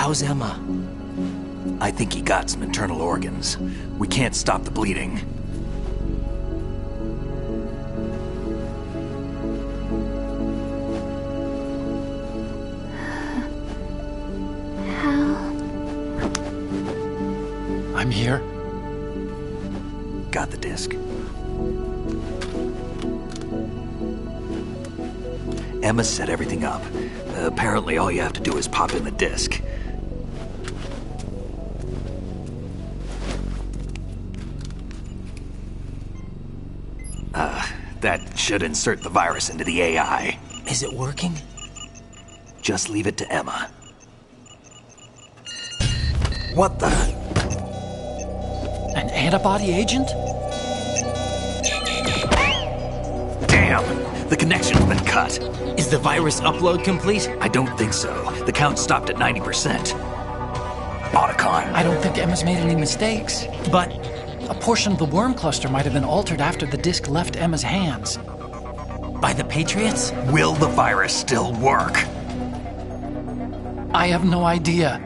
How's Emma? I think he got some internal organs. We can't stop the bleeding. I'm here. Got the disc. Emma set everything up. Apparently all you have to do is pop in the disc. That should insert the virus into the AI. Is it working? Just leave it to Emma. What the? An antibody agent? Damn! The connection's been cut. Is the virus upload complete? I don't think so. The count stopped at 90%. Otacon. I don't think Emma's made any mistakes. But A portion of the worm cluster might have been altered after the disc left Emma's hands. by the Patriots? Will the virus still work? I have no idea.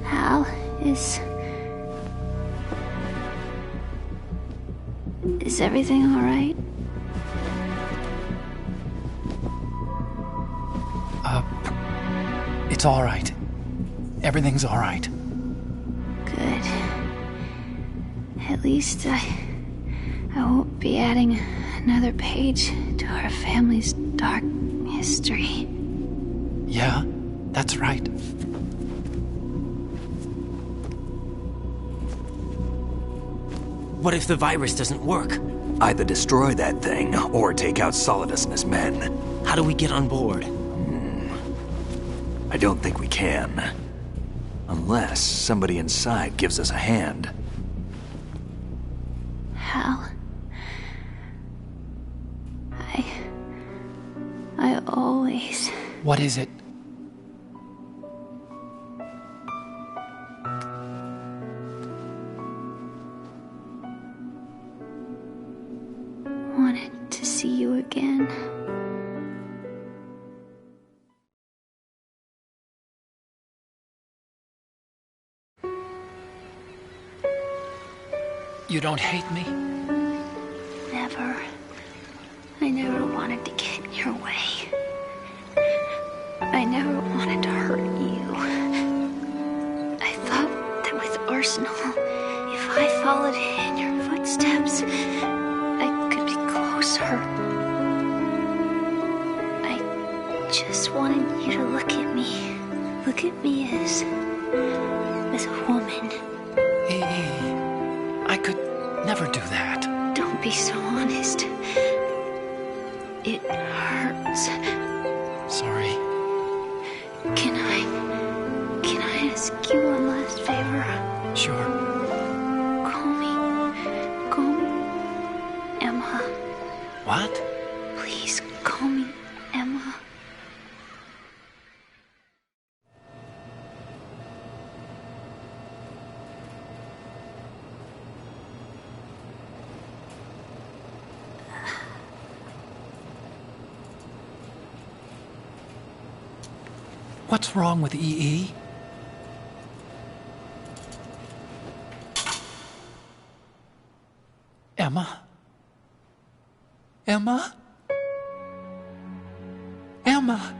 Hal, is everything all right? It's all right. Everything's all right. Good. At least I won't be adding another page to our family's dark history. Yeah, that's right. What if the virus doesn't work? Either destroy that thing, or take out Solidus and his men. How do we get on board? I don't think we can. Unless somebody inside gives us a hand. Hal, I always... What is it? wanted to see you again. You don't hate me? Never. I never wanted to get in your way. I never wanted to hurt you. I thought that with Arsenal, if I followed in your footsteps, I could be closer. I just wanted you to look at me. Look at me as a woman. I could never do that. Don't be so honest. It hurts. Sorry. Can I ask you one last favor? Sure. Call me Emma. What? Please call me Emma. What's wrong with EE? Emma? Emma? Emma?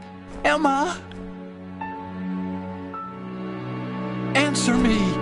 Emma? Answer me!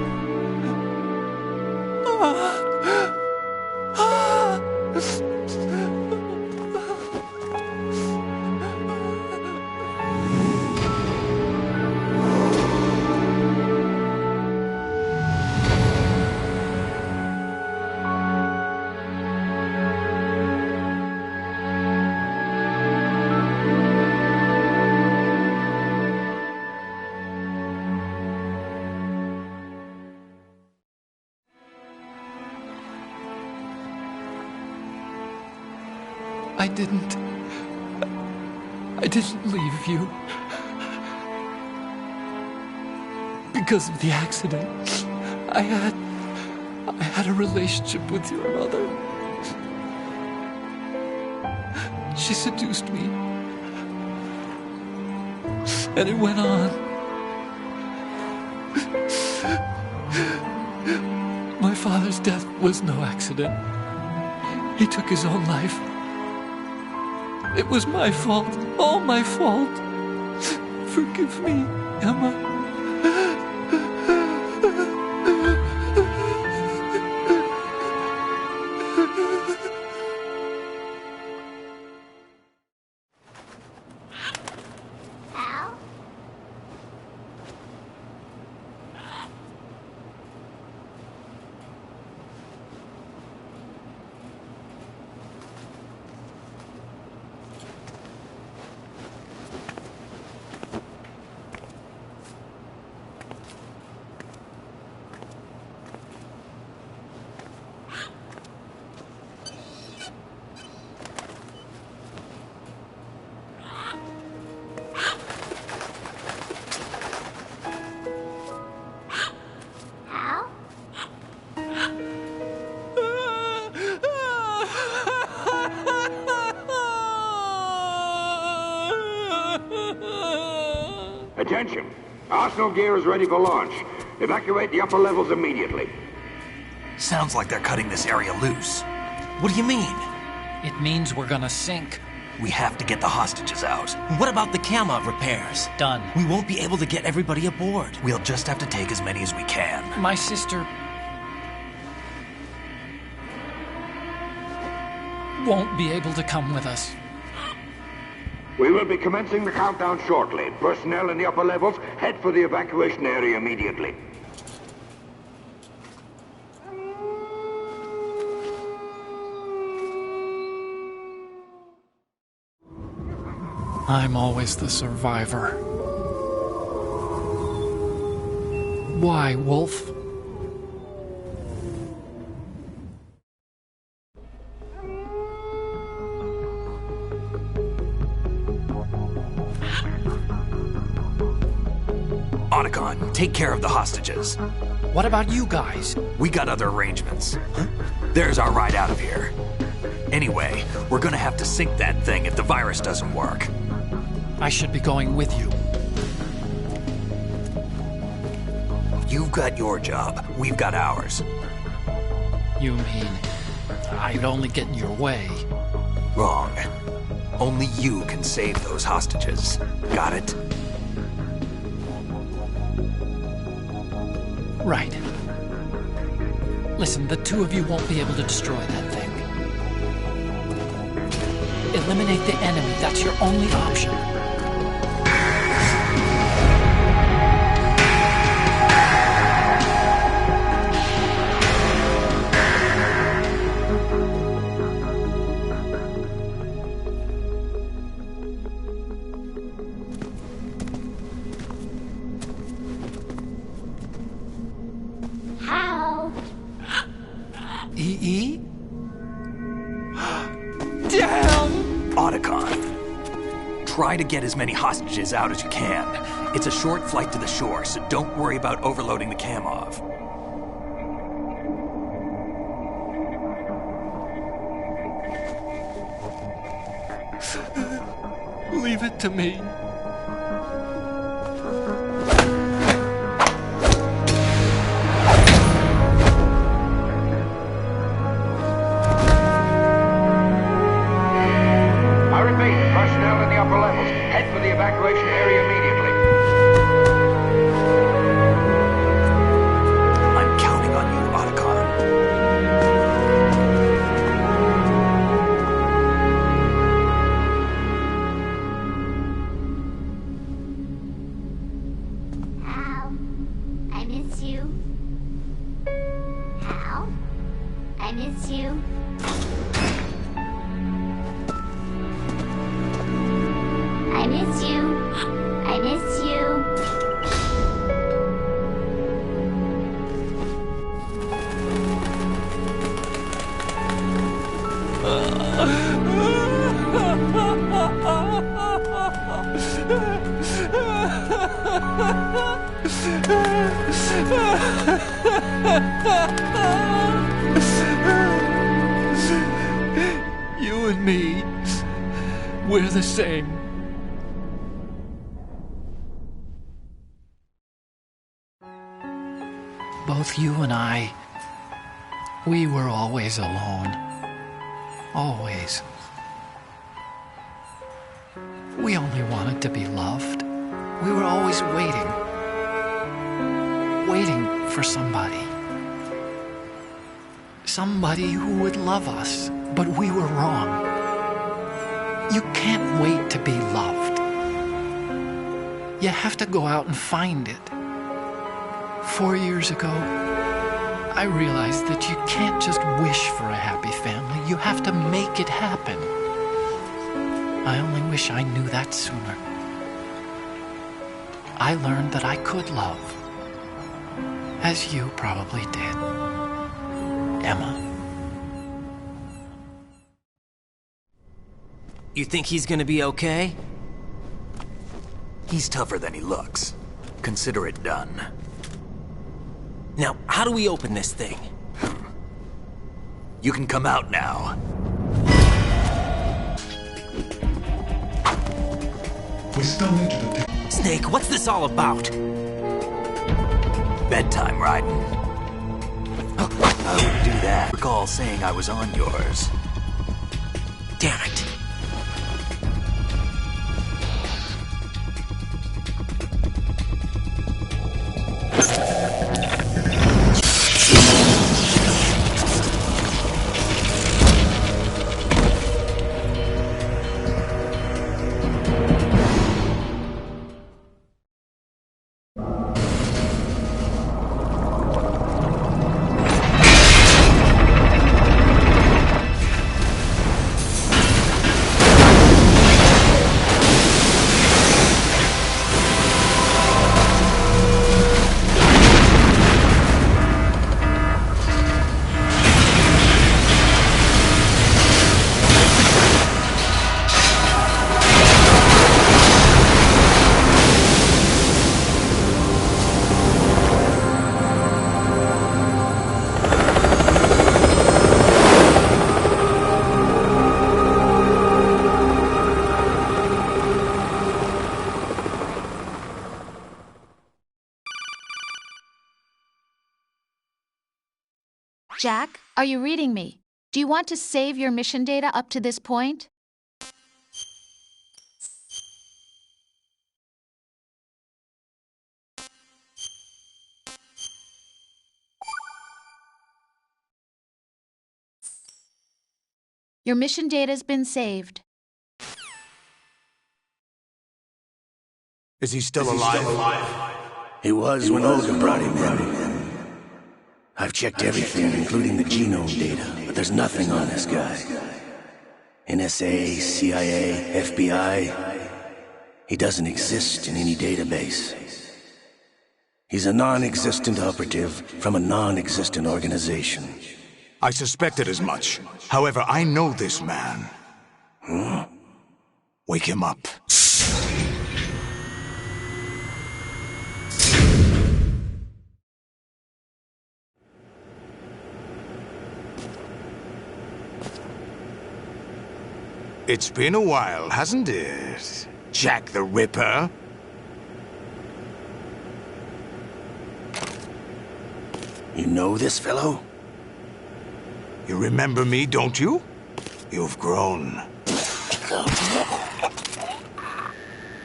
I didn't leave you. Because of the accident, I had a relationship with your mother. She seduced me, And it went on. My father's death was no accident. He took his own life. It was my fault, all my fault. Forgive me, Emma. Attention! Arsenal gear is ready for launch. Evacuate the upper levels immediately. Sounds like they're cutting this area loose. What do you mean? It means we're gonna sink. We have to get the hostages out. What about the camo repairs? Done. We won't be able to get everybody aboard. We'll just have to take as many as we can. My sister won't be able to come with us. We will be commencing the countdown shortly. Personnel in the upper levels, head for the evacuation area immediately. I'm always the survivor. Why, Wolf? Otacon, take care of the hostages. What about you guys? We got other arrangements. There's our ride out of here. Anyway, we're gonna have to sink that thing if the virus doesn't work. I should be going with you. You've got your job, we've got ours. You mean I'd only get in your way? Wrong. Only you can save those hostages. Got it? Right. Listen, the two of you won't be able to destroy that thing. Eliminate the enemy. That's your only option. EE? Damn! Otacon, try to get as many hostages out as you can. It's a short flight to the shore, so don't worry about overloading the Kamov. Leave it to me. Personnel in the upper levels, head for the evacuation area immediately. I'm counting on you, Otacon. Hal, I miss you. Hal, I miss you. I miss you. I miss you. You and me, we're the same. both you and I, we were always alone. Always. We only wanted to be loved. We were always waiting. Waiting for somebody. Somebody who would love us, but we were wrong. You can't wait to be loved. You have to go out and find it. 4 years ago, I realized that you can't just wish for a happy family. You have to make it happen. I only wish I knew that sooner. I learned that I could love, as you probably did, Emma. You think he's gonna be okay? He's tougher than he looks. Consider it done. Now, how do we open this thing? You can come out now. We still need you to take... Snake, what's this all about? Bedtime, Raiden. I wouldn't do that. Recall saying I was on yours. Damn it. Jack, are you reading me? Do you want to save your mission data up to this point? Your mission data's been saved. Is he still alive? He was when Olga brought him in. I've checked everything, including the genome data, but there's nothing on this guy. NSA, CIA, FBI. He doesn't exist in any database. He's a non-existent operative from a non-existent organization. I suspected as much. However, I know this man. Huh? Wake him up. It's been a while, hasn't it? Jack the Ripper? You know this fellow? You remember me, don't you? You've grown.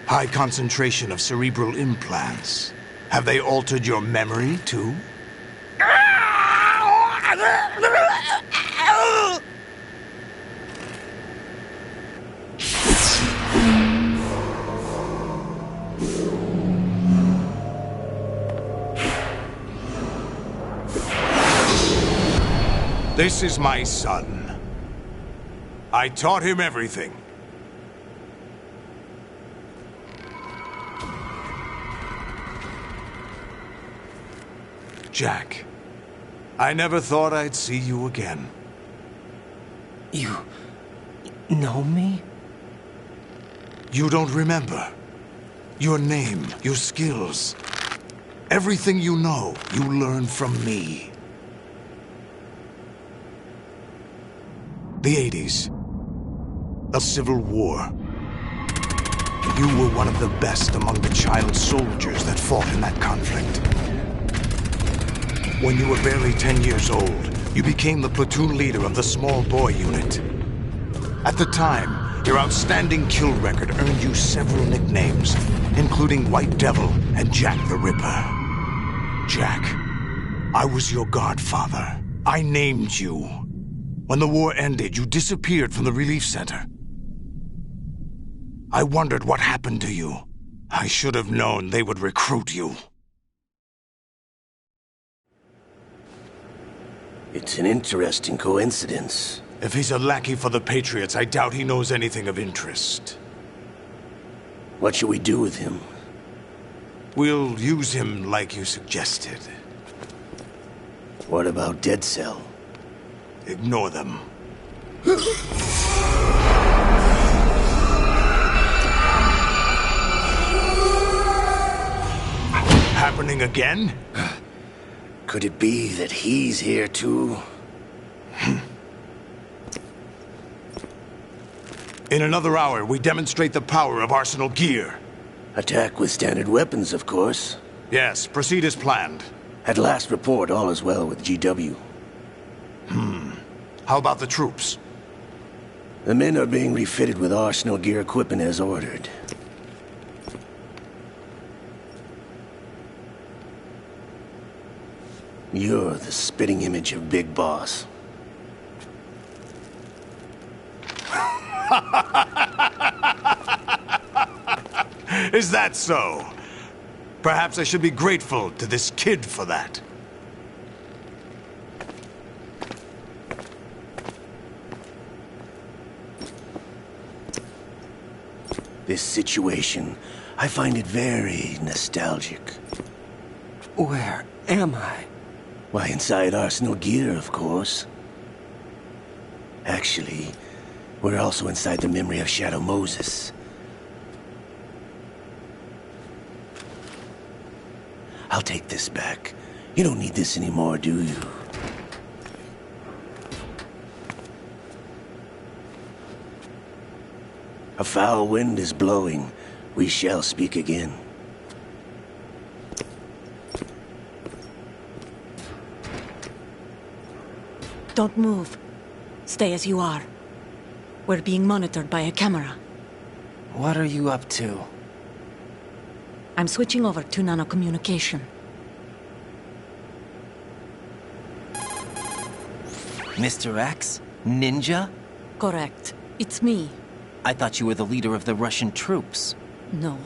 High concentration of cerebral implants. Have they altered your memory, too? This is my son. I taught him everything. Jack, I never thought I'd see you again. You know me? You don't remember. Your name, your skills. Everything you know, you learned from me. The 80s. The Civil War. You were one of the best among the child soldiers that fought in that conflict. When you were barely 10 years old, you became the platoon leader of the Small Boy Unit. At the time, your outstanding kill record earned you several nicknames, including White Devil and Jack the Ripper. Jack, I was your godfather. I named you. When the war ended, you disappeared from the relief center. I wondered what happened to you. I should have known they would recruit you. It's an interesting coincidence. If he's a lackey for the Patriots, I doubt he knows anything of interest. What should we do with him? We'll use him like you suggested. What about Dead Cell? Ignore them. Happening again? Could it be that he's here too? In another hour, we demonstrate the power of Arsenal gear. Attack with standard weapons, of course. Yes, proceed as planned. At last report, all is well with GW. How about the troops? The men are being refitted with Arsenal gear equipment as ordered. You're the spitting image of Big Boss. Is that so? Perhaps I should be grateful to this kid for that. This situation, I find it very nostalgic. Where am I? Why, inside Arsenal gear, of course. Actually, we're also inside the memory of Shadow Moses. I'll take this back. You don't need this anymore, do you? A foul wind is blowing. We shall speak again. Don't move. Stay as you are. We're being monitored by a camera. What are you up to? I'm switching over to nanocommunication. Mr. X? Ninja? Correct. It's me. I thought you were the leader of the Russian troops. No,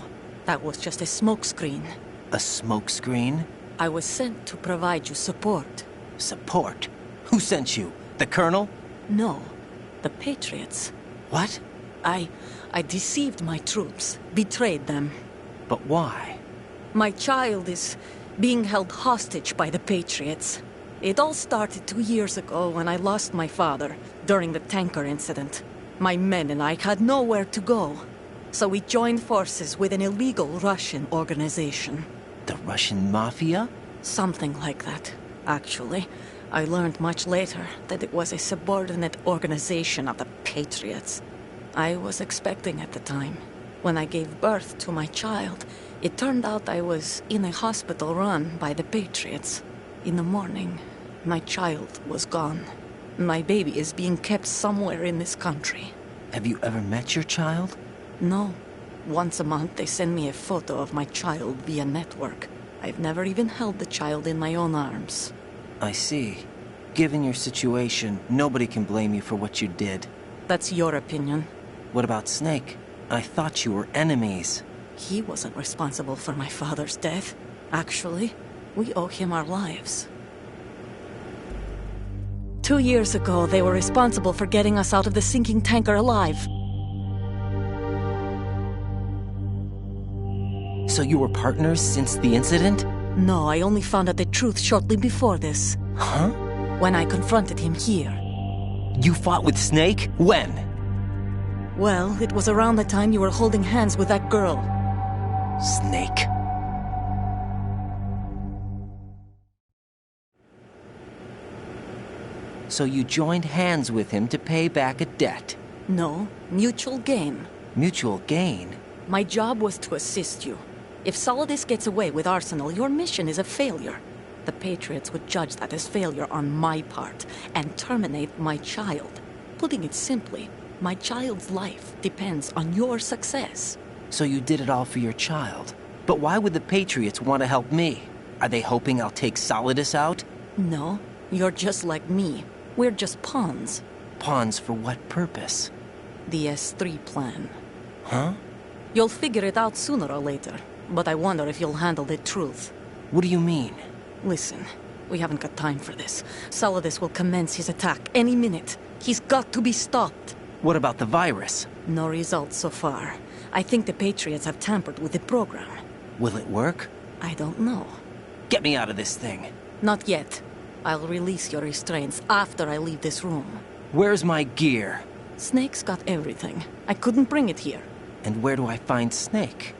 that was just a smokescreen. A smokescreen? I was sent to provide you support. Support? Who sent you? The Colonel? No, the Patriots. What? I deceived my troops, betrayed them. But why? My child is being held hostage by the Patriots. It all started 2 years ago when I lost my father during the tanker incident. My men and I had nowhere to go, so we joined forces with an illegal Russian organization. The Russian Mafia? Something like that, actually. I learned much later that it was a subordinate organization of the Patriots. I was expecting at the time. When I gave birth to my child, it turned out I was in a hospital run by the Patriots. In the morning, my child was gone. My baby is being kept somewhere in this country. Have you ever met your child? No. Once a month they send me a photo of my child via network. I've never even held the child in my own arms. I see. Given your situation, nobody can blame you for what you did. That's your opinion. What about Snake? I thought you were enemies. He wasn't responsible for my father's death. Actually, we owe him our lives. 2 years ago, they were responsible for getting us out of the sinking tanker alive. So you were partners since the incident? No, I only found out the truth shortly before this. Huh? When I confronted him here. You fought with Snake? When? Well, it was around the time you were holding hands with that girl. Snake. So you joined hands with him to pay back a debt? No, mutual gain. Mutual gain? My job was to assist you. If Solidus gets away with Arsenal, your mission is a failure. the Patriots would judge that as failure on my part and terminate my child. Putting it simply, my child's life depends on your success. So you did it all for your child. But why would the Patriots want to help me? Are they hoping I'll take Solidus out? No, you're just like me. We're just pawns. Pawns for what purpose? The S3 plan. Huh? You'll figure it out sooner or later, but I wonder if you'll handle the truth. What do you mean? Listen, we haven't got time for this. Solidus will commence his attack any minute. He's got to be stopped. What about the virus? No results so far. I think the Patriots have tampered with the program. Will it work? I don't know. Get me out of this thing. Not yet. I'll release your restraints after I leave this room. Where's my gear? Snake's got everything. I couldn't bring it here. And where do I find Snake?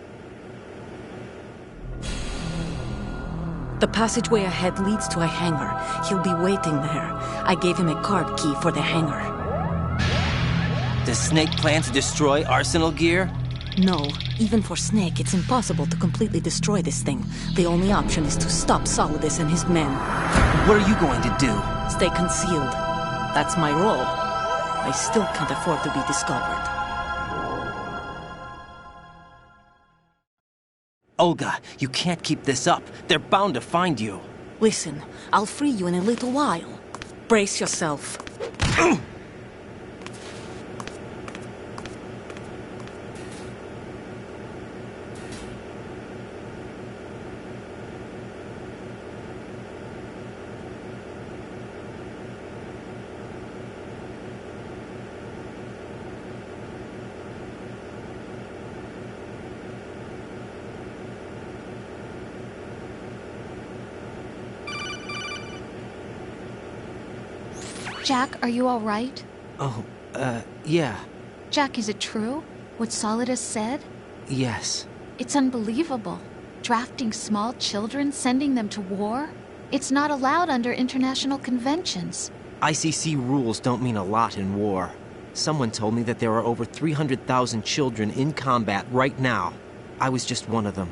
The passageway ahead leads to a hangar. He'll be waiting there. I gave him a card key for the hangar. Does Snake plan to destroy Arsenal gear? No. Even for Snake, it's impossible to completely destroy this thing. The only option is to stop Solidus and his men. What are you going to do? Stay concealed. That's my role. I still can't afford to be discovered. Olga, you can't keep this up. They're bound to find you. Listen, I'll free you in a little while. Brace yourself. Jack, are you all right? Oh, yeah. Jack, is it true? What Solidus said? Yes. It's unbelievable. Drafting small children, sending them to war? It's not allowed under international conventions. ICC rules don't mean a lot in war. Someone told me that there are over 300,000 children in combat right now. I was just one of them.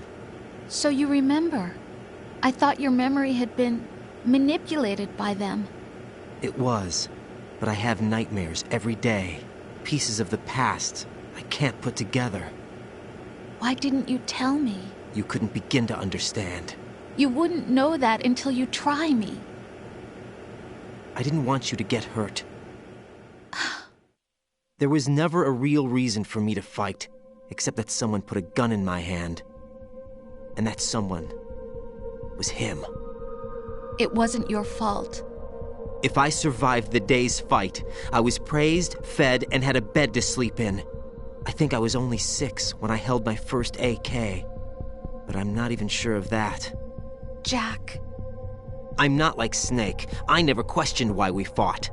So you remember. I thought your memory had been manipulated by them. It was, but I have nightmares every day. Pieces of the past I can't put together. Why didn't you tell me? You couldn't begin to understand. You wouldn't know that until you try me. I didn't want you to get hurt. There was never a real reason for me to fight, except that someone put a gun in my hand. And that someone was him. It wasn't your fault. If I survived the day's fight, I was praised, fed, and had a bed to sleep in. I think I was only 6 when I held my first AK. But I'm not even sure of that. Jack. I'm not like Snake. I never questioned why we fought.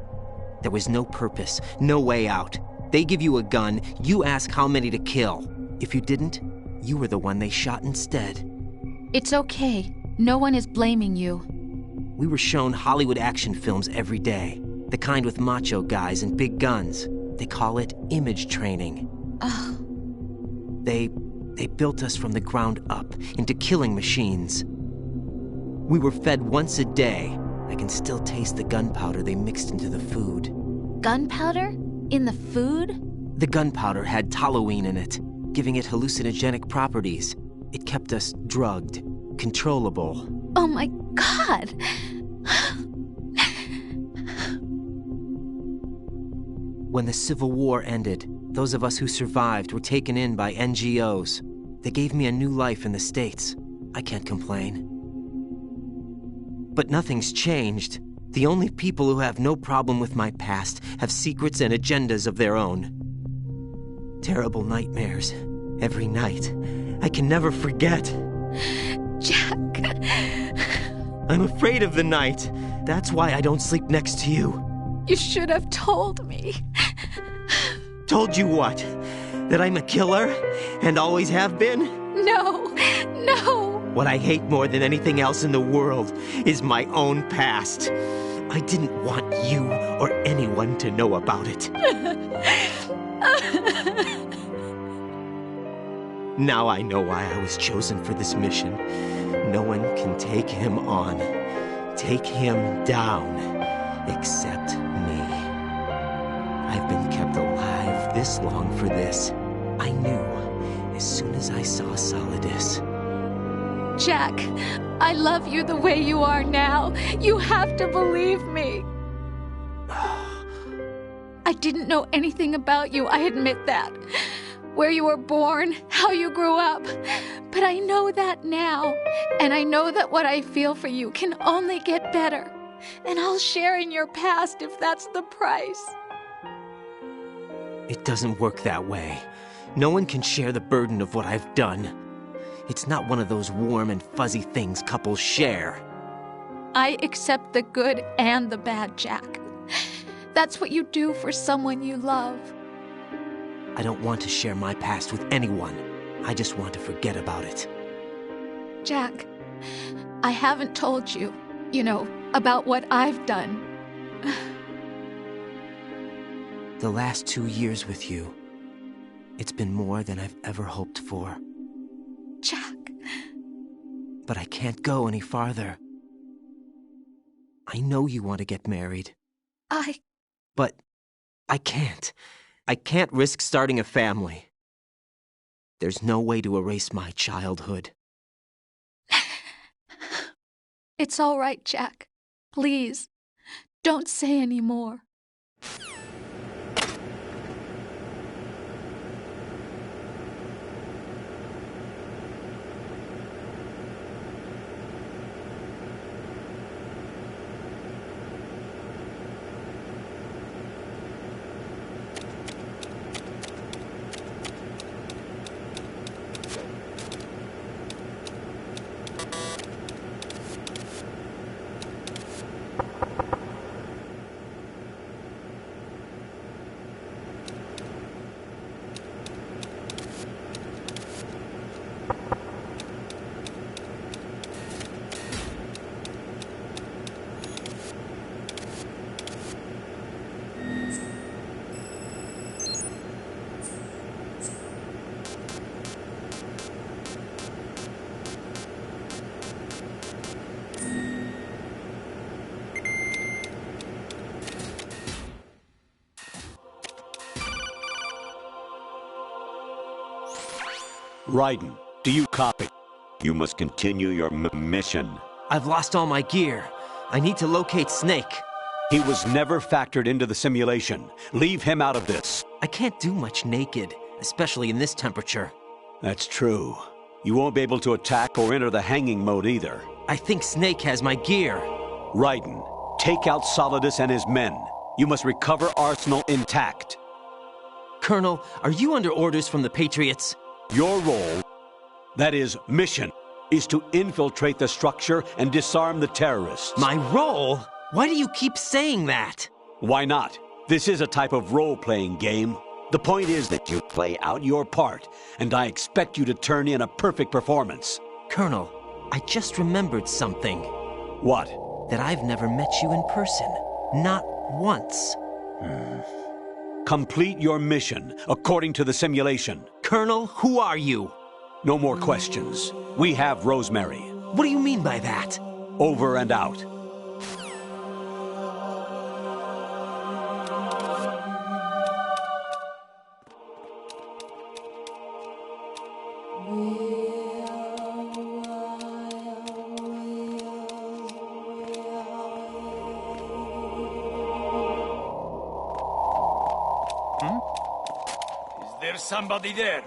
There was no purpose, no way out. They give you a gun, you ask how many to kill. If you didn't, you were the one they shot instead. It's okay. No one is blaming you. We were shown Hollywood action films every day. The kind with macho guys and big guns. They call it image training. Ugh. They built us from the ground up into killing machines. We were fed once a day. I can still taste the gunpowder they mixed into the food. Gunpowder? In the food? The gunpowder had toluene in it, giving it hallucinogenic properties. It kept us drugged, controllable. Oh my God! When the Civil War ended, those of us who survived were taken in by NGOs. They gave me a new life in the States. I can't complain. But nothing's changed. The only people who have no problem with my past have secrets and agendas of their own. Terrible nightmares. Every night. I can never forget. Jack. I'm afraid of the night. That's why I don't sleep next to you. You should have told me. Told you what? That I'm a killer? And always have been? No. No. What I hate more than anything else in the world is my own past. I didn't want you or anyone to know about it. Now I know why I was chosen for this mission. No one can take him on. take him down, except me. I've been kept alive this long for this. I knew as soon as I saw Solidus. Jack, I love you the way you are now. You have to believe me. I didn't know anything about you, I admit that. Where you were born, how you grew up. But I know that now. And I know that what I feel for you can only get better. And I'll share in your past if that's the price. It doesn't work that way. No one can share the burden of what I've done. It's not one of those warm and fuzzy things couples share. I accept the good and the bad, Jack. That's what you do for someone you love. I don't want to share my past with anyone. I just want to forget about it. Jack, I haven't told you, about what I've done. The last 2 years with you, it's been more than I've ever hoped for. Jack. But I can't go any farther. I know you want to get married. But I can't. I can't risk starting a family. There's no way to erase my childhood. It's all right, Jack. Please, don't say any more. Raiden, do you copy? You must continue your mission. I've lost all my gear. I need to locate Snake. He was never factored into the simulation. Leave him out of this. I can't do much naked, especially in this temperature. That's true. You won't be able to attack or enter the hanging mode either. I think Snake has my gear. Raiden, take out Solidus and his men. You must recover Arsenal intact. Colonel, are you under orders from the Patriots? Your role, that is, mission, is to infiltrate the structure and disarm the terrorists. My role? Why do you keep saying that? Why not? This is a type of role-playing game. The point is that you play out your part, and I expect you to turn in a perfect performance. Colonel, I just remembered something. What? That I've never met you in person. Not once. Complete your mission, according to the simulation. Colonel, who are you? No more questions. We have Rosemary. What do you mean by that? Over and out. Is there somebody there?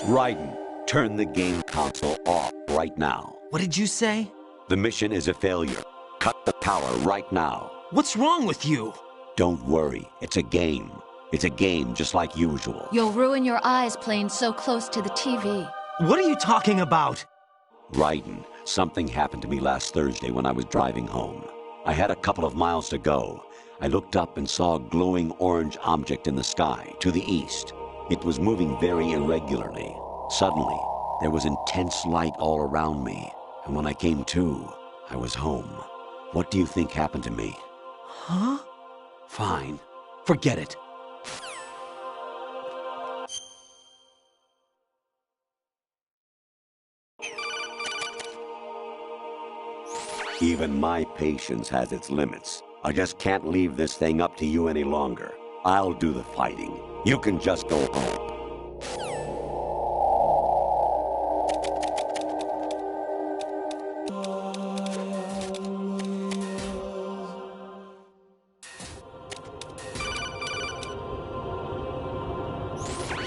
Raiden, turn the game console off right now. What did you say? The mission is a failure. Cut the power right now. What's wrong with you? Don't worry, it's a game. It's a game just like usual. You'll ruin your eyes playing so close to the TV. What are you talking about? Raiden, something happened to me last Thursday when I was driving home. I had a couple of miles to go. I looked up and saw a glowing orange object in the sky to the east. It was moving very irregularly. Suddenly, there was intense light all around me, and when I came to, I was home. What do you think happened to me? Huh? Fine. Forget it. Even my patience has its limits. I just can't leave this thing up to you any longer. I'll do the fighting. You can just go home.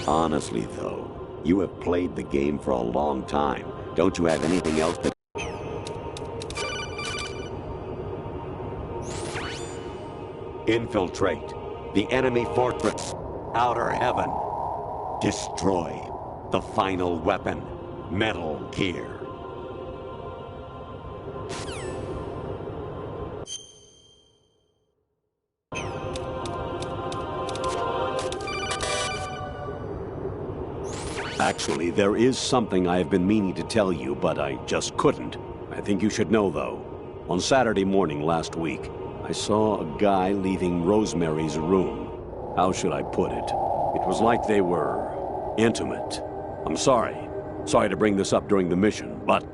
Honestly, though, you have played the game for a long time. Don't you have anything else to... Infiltrate the enemy fortress, Outer Heaven. Destroy the final weapon, Metal Gear. Actually, there is something I have been meaning to tell you, but I just couldn't. I think you should know, though. On Saturday morning last week, I saw a guy leaving Rosemary's room. How should I put it? It was like they were intimate. I'm sorry. Sorry to bring this up during the mission, but...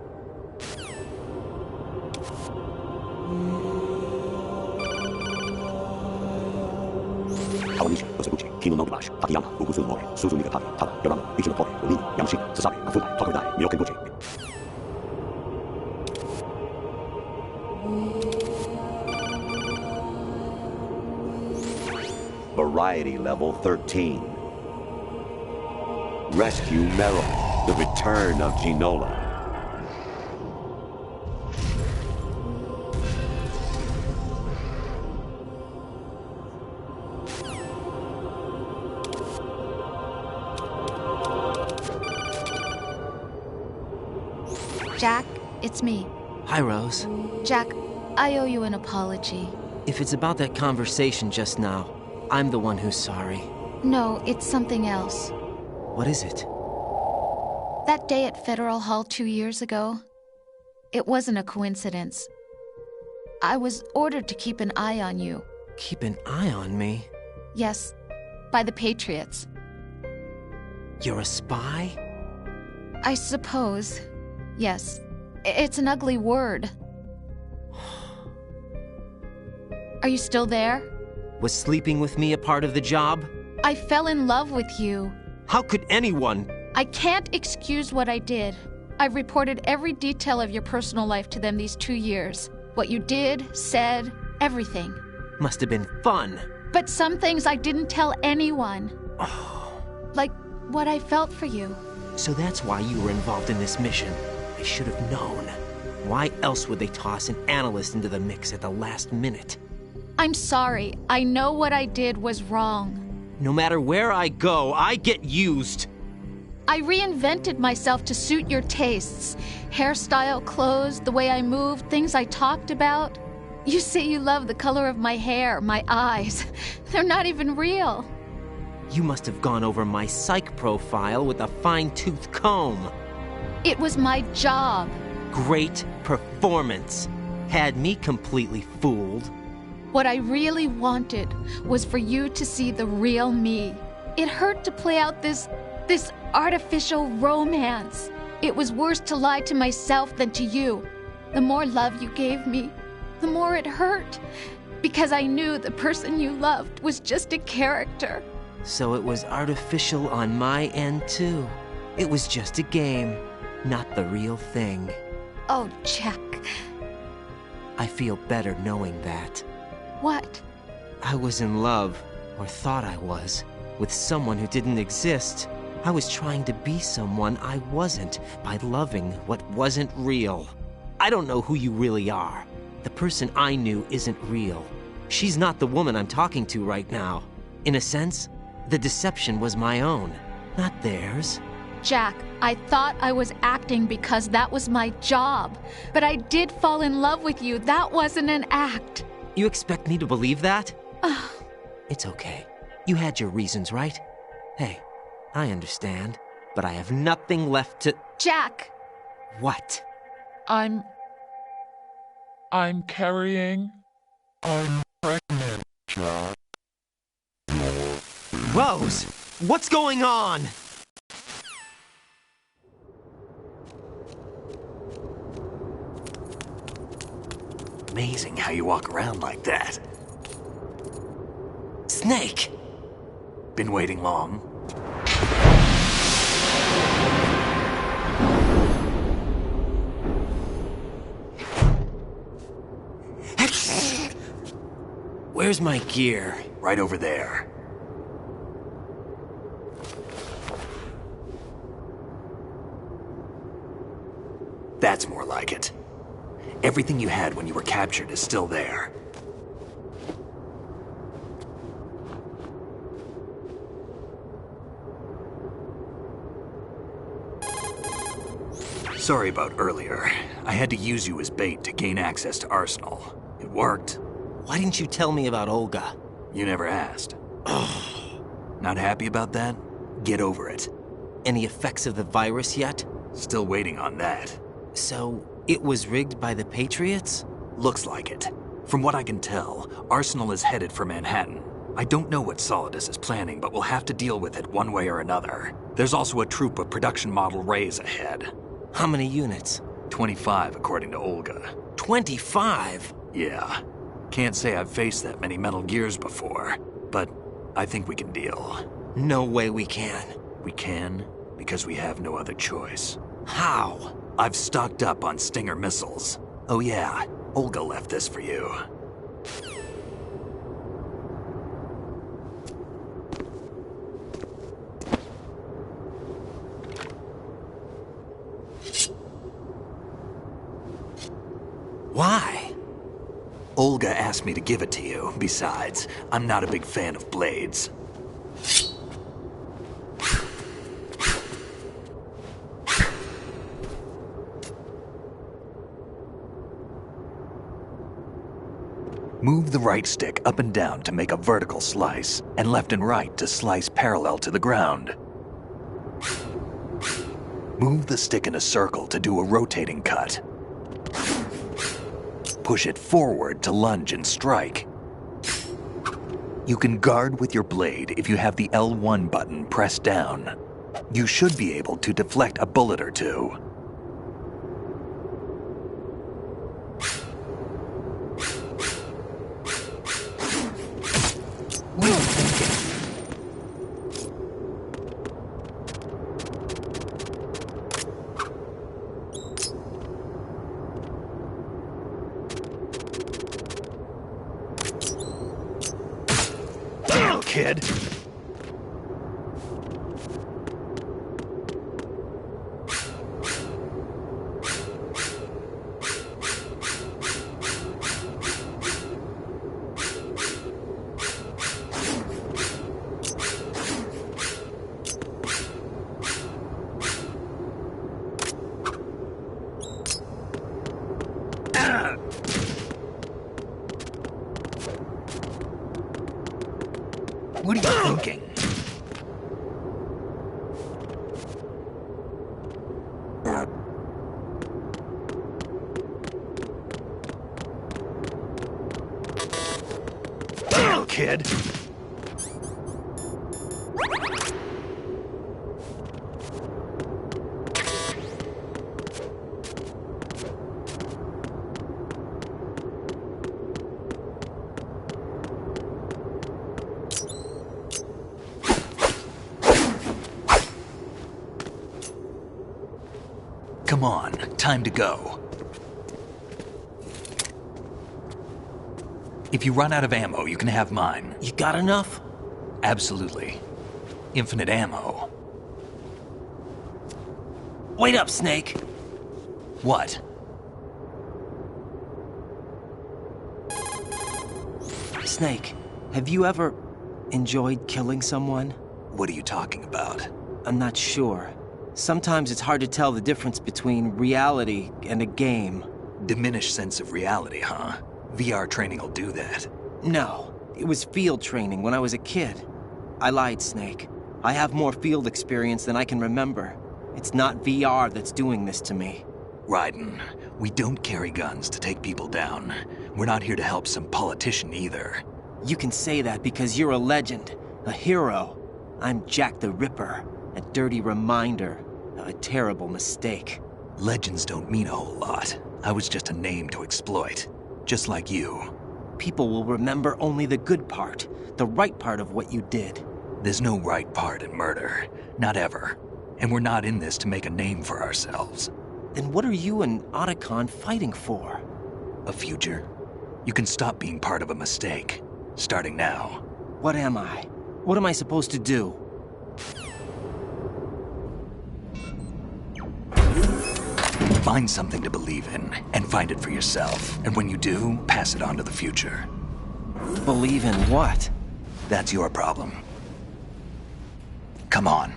Variety level 13. Rescue Meryl, the return of Ginola. Jack, it's me. Hi, Rose. Jack, I owe you an apology. If it's about that conversation just now, I'm the one who's sorry. No, it's something else. What is it? That day at Federal Hall 2 years ago, it wasn't a coincidence. I was ordered to keep an eye on you. Keep an eye on me? Yes, by the Patriots. You're a spy? I suppose. Yes. It's an ugly word. Are you still there? Was sleeping with me a part of the job? I fell in love with you. How could anyone? I can't excuse what I did. I've reported every detail of your personal life to them these 2 years. What you did, said, everything. Must have been fun. But some things I didn't tell anyone. Like what I felt for you. So that's why you were involved in this mission. I should have known. Why else would they toss an analyst into the mix at the last minute? I'm sorry. I know what I did was wrong. No matter where I go, I get used. I reinvented myself to suit your tastes. Hairstyle, clothes, the way I moved, things I talked about. You say you love the color of my hair, my eyes. They're not even real. You must have gone over my psych profile with a fine-tooth comb. It was my job. Great performance. Had me completely fooled. What I really wanted was for you to see the real me. It hurt to play out this artificial romance. It was worse to lie to myself than to you. The more love you gave me, the more it hurt. Because I knew the person you loved was just a character. So it was artificial on my end, too. It was just a game, not the real thing. Oh, Jack. I feel better knowing that. What? I was in love, or thought I was, with someone who didn't exist. I was trying to be someone I wasn't by loving what wasn't real. I don't know who you really are. The person I knew isn't real. She's not the woman I'm talking to right now. In a sense, the deception was my own, not theirs. Jack, I thought I was acting because that was my job. But I did fall in love with you. That wasn't an act. You expect me to believe that? It's okay. You had your reasons, right? Hey, I understand. But I have nothing left to... Jack! What? I'm carrying... I'm pregnant, Jack. Rose! What's going on? Amazing how you walk around like that. Snake! Been waiting long? Where's my gear? Right over there. That's more like it. Everything you had when you were captured is still there. Sorry about earlier. I had to use you as bait to gain access to Arsenal. It worked. Why didn't you tell me about Olga? You never asked. Not happy about that? Get over it. Any effects of the virus yet? Still waiting on that. So, it was rigged by the Patriots? Looks like it. From what I can tell, Arsenal is headed for Manhattan. I don't know what Solidus is planning, but we'll have to deal with it one way or another. There's also a troop of production model Rays ahead. How many units? 25, according to Olga. 25? Yeah. Can't say I've faced that many Metal Gears before, but I think we can deal. No way we can. We can, because we have no other choice. How? I've stocked up on Stinger missiles. Oh yeah, Olga left this for you. Why? Olga asked me to give it to you. Besides, I'm not a big fan of blades. Move the right stick up and down to make a vertical slice, and left and right to slice parallel to the ground. Move the stick in a circle to do a rotating cut. Push it forward to lunge and strike. You can guard with your blade if you have the L1 button pressed down. You should be able to deflect a bullet or two. What are you thinking? Damn, kid! What are you thinking? Damn, kid! Come on, time to go. If you run out of ammo, you can have mine. You got enough? Absolutely. Infinite ammo. Wait up, Snake. What? Snake, have you ever enjoyed killing someone? What are you talking about? I'm not sure. Sometimes it's hard to tell the difference between reality and a game. Diminished sense of reality, huh? VR training will do that. No, it was field training when I was a kid. I lied, Snake. I have more field experience than I can remember. It's not VR that's doing this to me. Raiden, we don't carry guns to take people down. We're not here to help some politician either. You can say that because you're a legend, a hero. I'm Jack the Ripper, a dirty reminder of a terrible mistake. Legends don't mean a whole lot. I was just a name to exploit, just like you. People will remember only the good part, the right part of what you did. There's no right part in murder, not ever. And we're not in this to make a name for ourselves. Then what are you and Otacon fighting for? A future. You can stop being part of a mistake, starting now. What am I? What am I supposed to do? Find something to believe in, and find it for yourself. And when you do, pass it on to the future. Believe in what? That's your problem. Come on.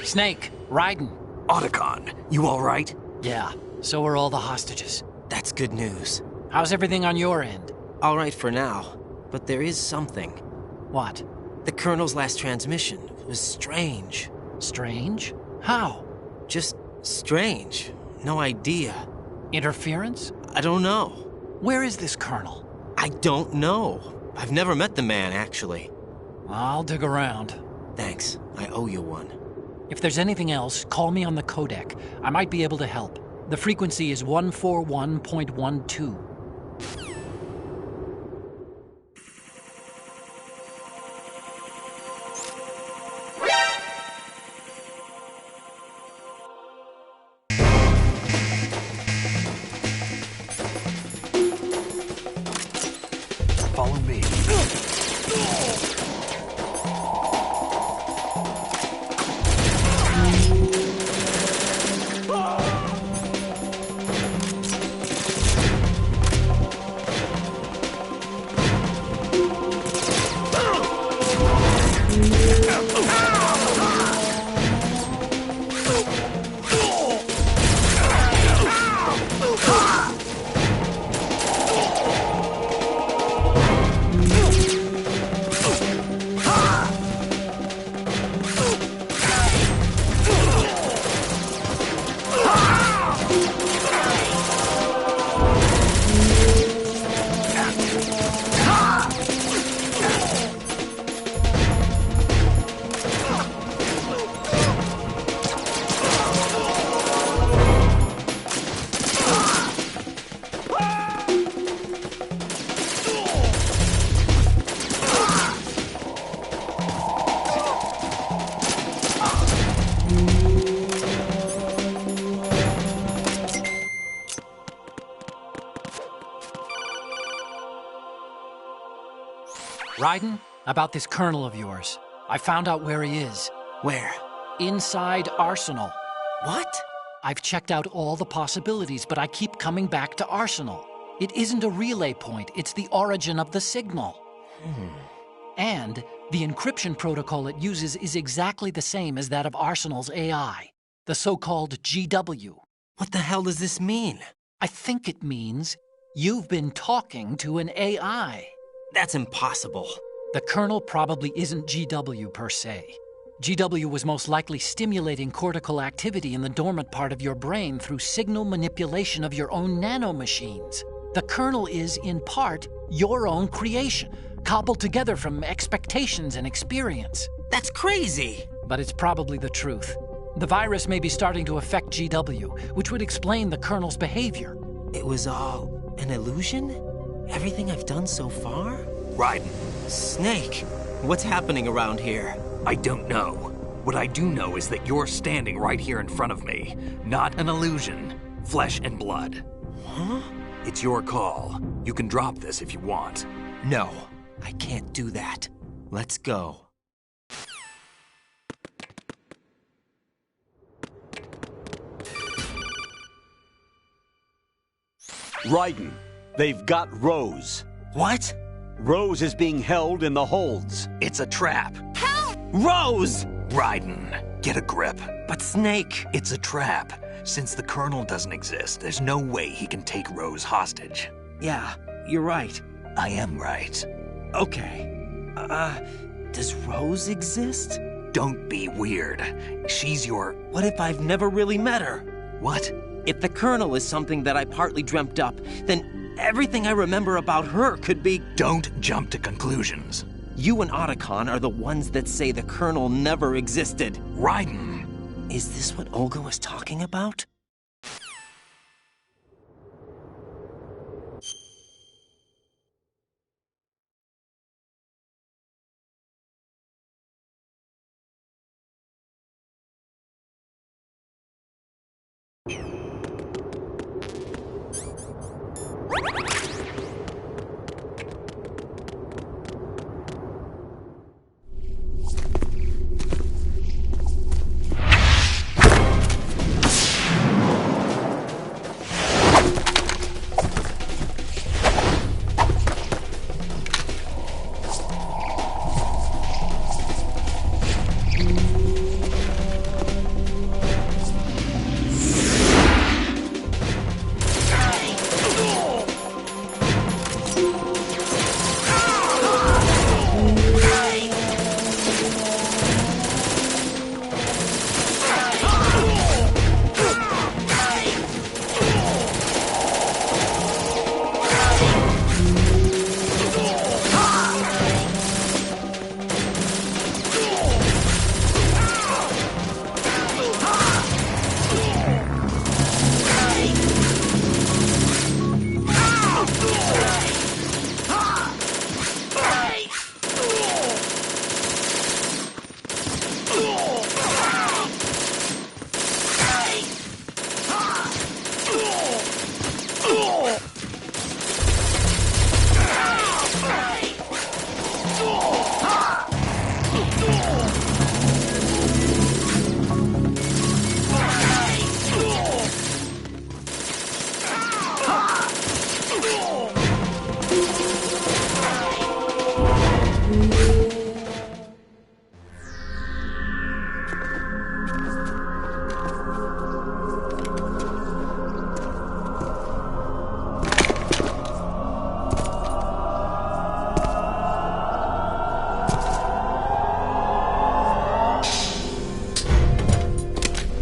Snake, Raiden. Otacon, you all right? Yeah, so are all the hostages. That's good news. How's everything on your end? All right for now, but there is something. What? The Colonel's last transmission was strange. Strange? How? Just strange. No idea. Interference? I don't know. Where is this Colonel? I don't know. I've never met the man, actually. I'll dig around. Thanks. I owe you one. If there's anything else, call me on the codec. I might be able to help. The frequency is 141.12. Follow me. Raiden, about this colonel of yours. I found out where he is. Where? Inside Arsenal. What? I've checked out all the possibilities, but I keep coming back to Arsenal. It isn't a relay point, it's the origin of the signal. And the encryption protocol it uses is exactly the same as that of Arsenal's AI, the so-called GW. What the hell does this mean? I think it means you've been talking to an AI. That's impossible. The Colonel probably isn't GW per se. GW was most likely stimulating cortical activity in the dormant part of your brain through signal manipulation of your own nanomachines. The Colonel is, in part, your own creation, cobbled together from expectations and experience. That's crazy! But it's probably the truth. The virus may be starting to affect GW, which would explain the Colonel's behavior. It was all an illusion? Everything I've done so far? Raiden. Snake, what's happening around here? I don't know. What I do know is that you're standing right here in front of me. Not an illusion. Flesh and blood. Huh? It's your call. You can drop this if you want. No, I can't do that. Let's go. Raiden, they've got Rose. What? Rose is being held in the holds. It's a trap. Help! Rose! Raiden, get a grip. But Snake... It's a trap. Since the Colonel doesn't exist, there's no way he can take Rose hostage. Yeah, you're right. I am right. Okay. Does Rose exist? Don't be weird. She's your... What if I've never really met her? What? If the Colonel is something that I partly dreamt up, then everything I remember about her could be... Don't jump to conclusions. You and Otacon are the ones that say the Colonel never existed. Raiden! Is this what Olga was talking about?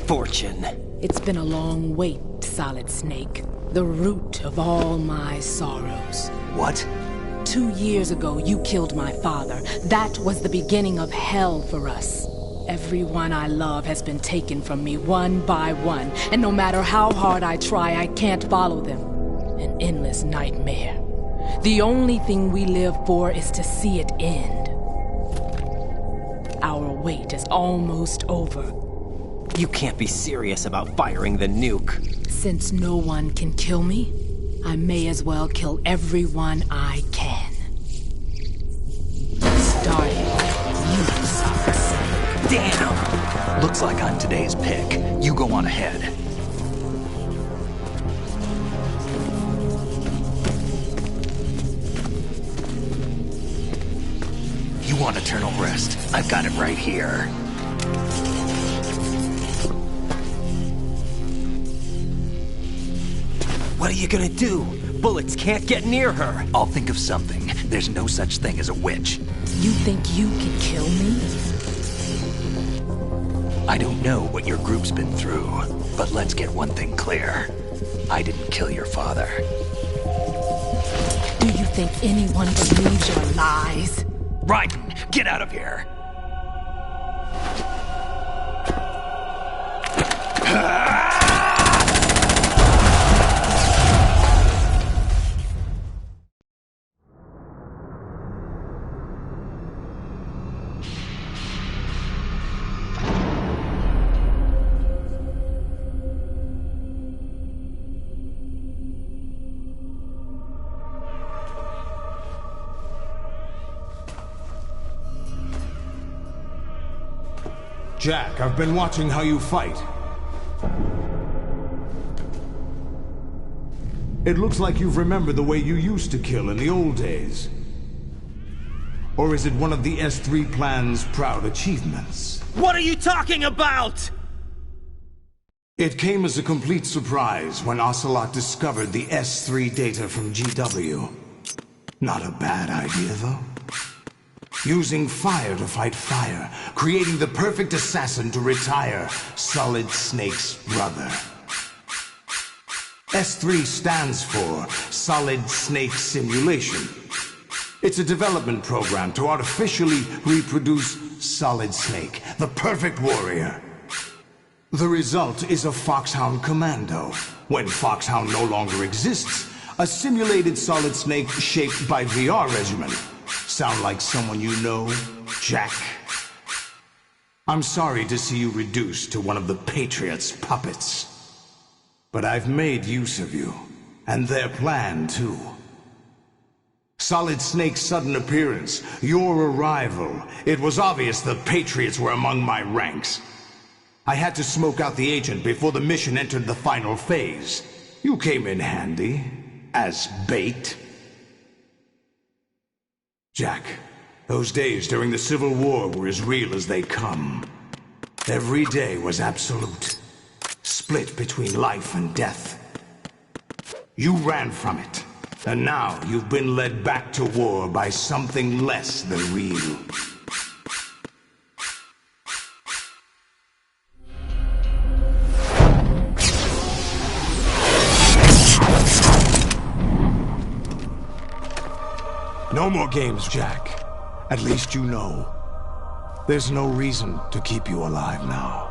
Fortune. It's been a long wait, Solid Snake. The root of all my sorrows. What? 2 years ago, you killed my father. That was the beginning of hell for us. Everyone I love has been taken from me one by one, and no matter how hard I try, I can't follow them. An endless nightmare. The only thing we live for is to see it end. Our wait is almost over. You can't be serious about firing the nuke. Since no one can kill me, I may as well kill everyone I can. Starting you, Solid Snake. Damn! Looks like I'm today's pick. You go on ahead. You want eternal rest? I've got it right here. What are you gonna do? Bullets can't get near her. I'll think of something. There's no such thing as a witch. You think you can kill me? I don't know what your group's been through, but let's get one thing clear. I didn't kill your father. Do you think anyone believes your lies? Raiden, get out of here! Jack, I've been watching how you fight. It looks like you've remembered the way you used to kill in the old days. Or is it one of the S3 plan's proud achievements? What are you talking about? It came as a complete surprise when Ocelot discovered the S3 data from GW. Not a bad idea, though. Using fire to fight fire, creating the perfect assassin to retire Solid Snake's brother. S3 stands for Solid Snake Simulation. It's a development program to artificially reproduce Solid Snake, the perfect warrior. The result is a Foxhound Commando. When Foxhound no longer exists, a simulated Solid Snake shaped by VR regimen. Sound like someone you know, Jack? I'm sorry to see you reduced to one of the Patriots' puppets. But I've made use of you, and their plan too. Solid Snake's sudden appearance, your arrival, it was obvious the Patriots were among my ranks. I had to smoke out the agent before the mission entered the final phase. You came in handy, as bait. Jack, those days during the Civil War were as real as they come. Every day was absolute, split between life and death. You ran from it, and now you've been led back to war by something less than real. No more games, Jack. At least you know. There's no reason to keep you alive now.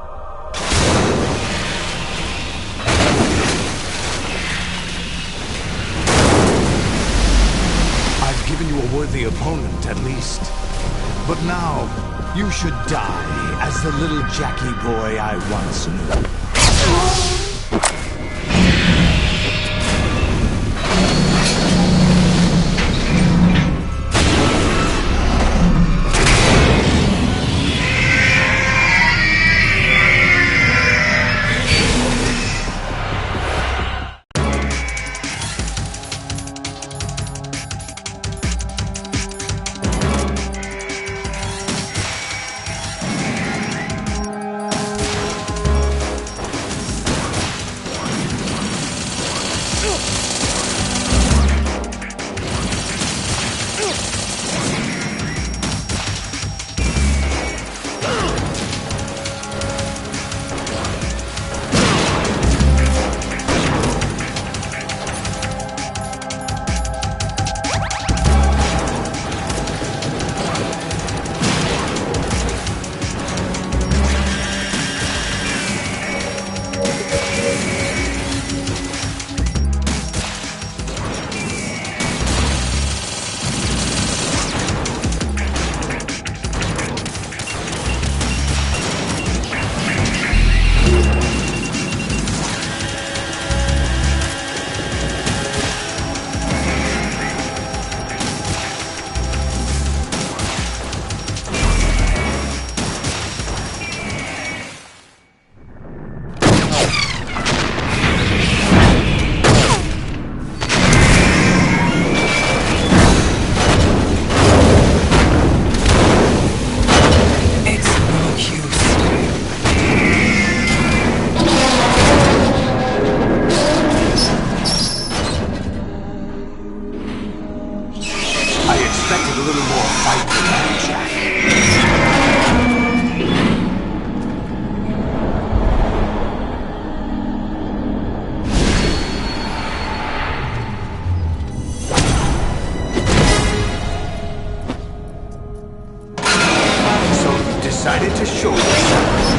I've given you a worthy opponent, at least. But now, you should die as the little Jackie boy I once knew. Decided to show yourself.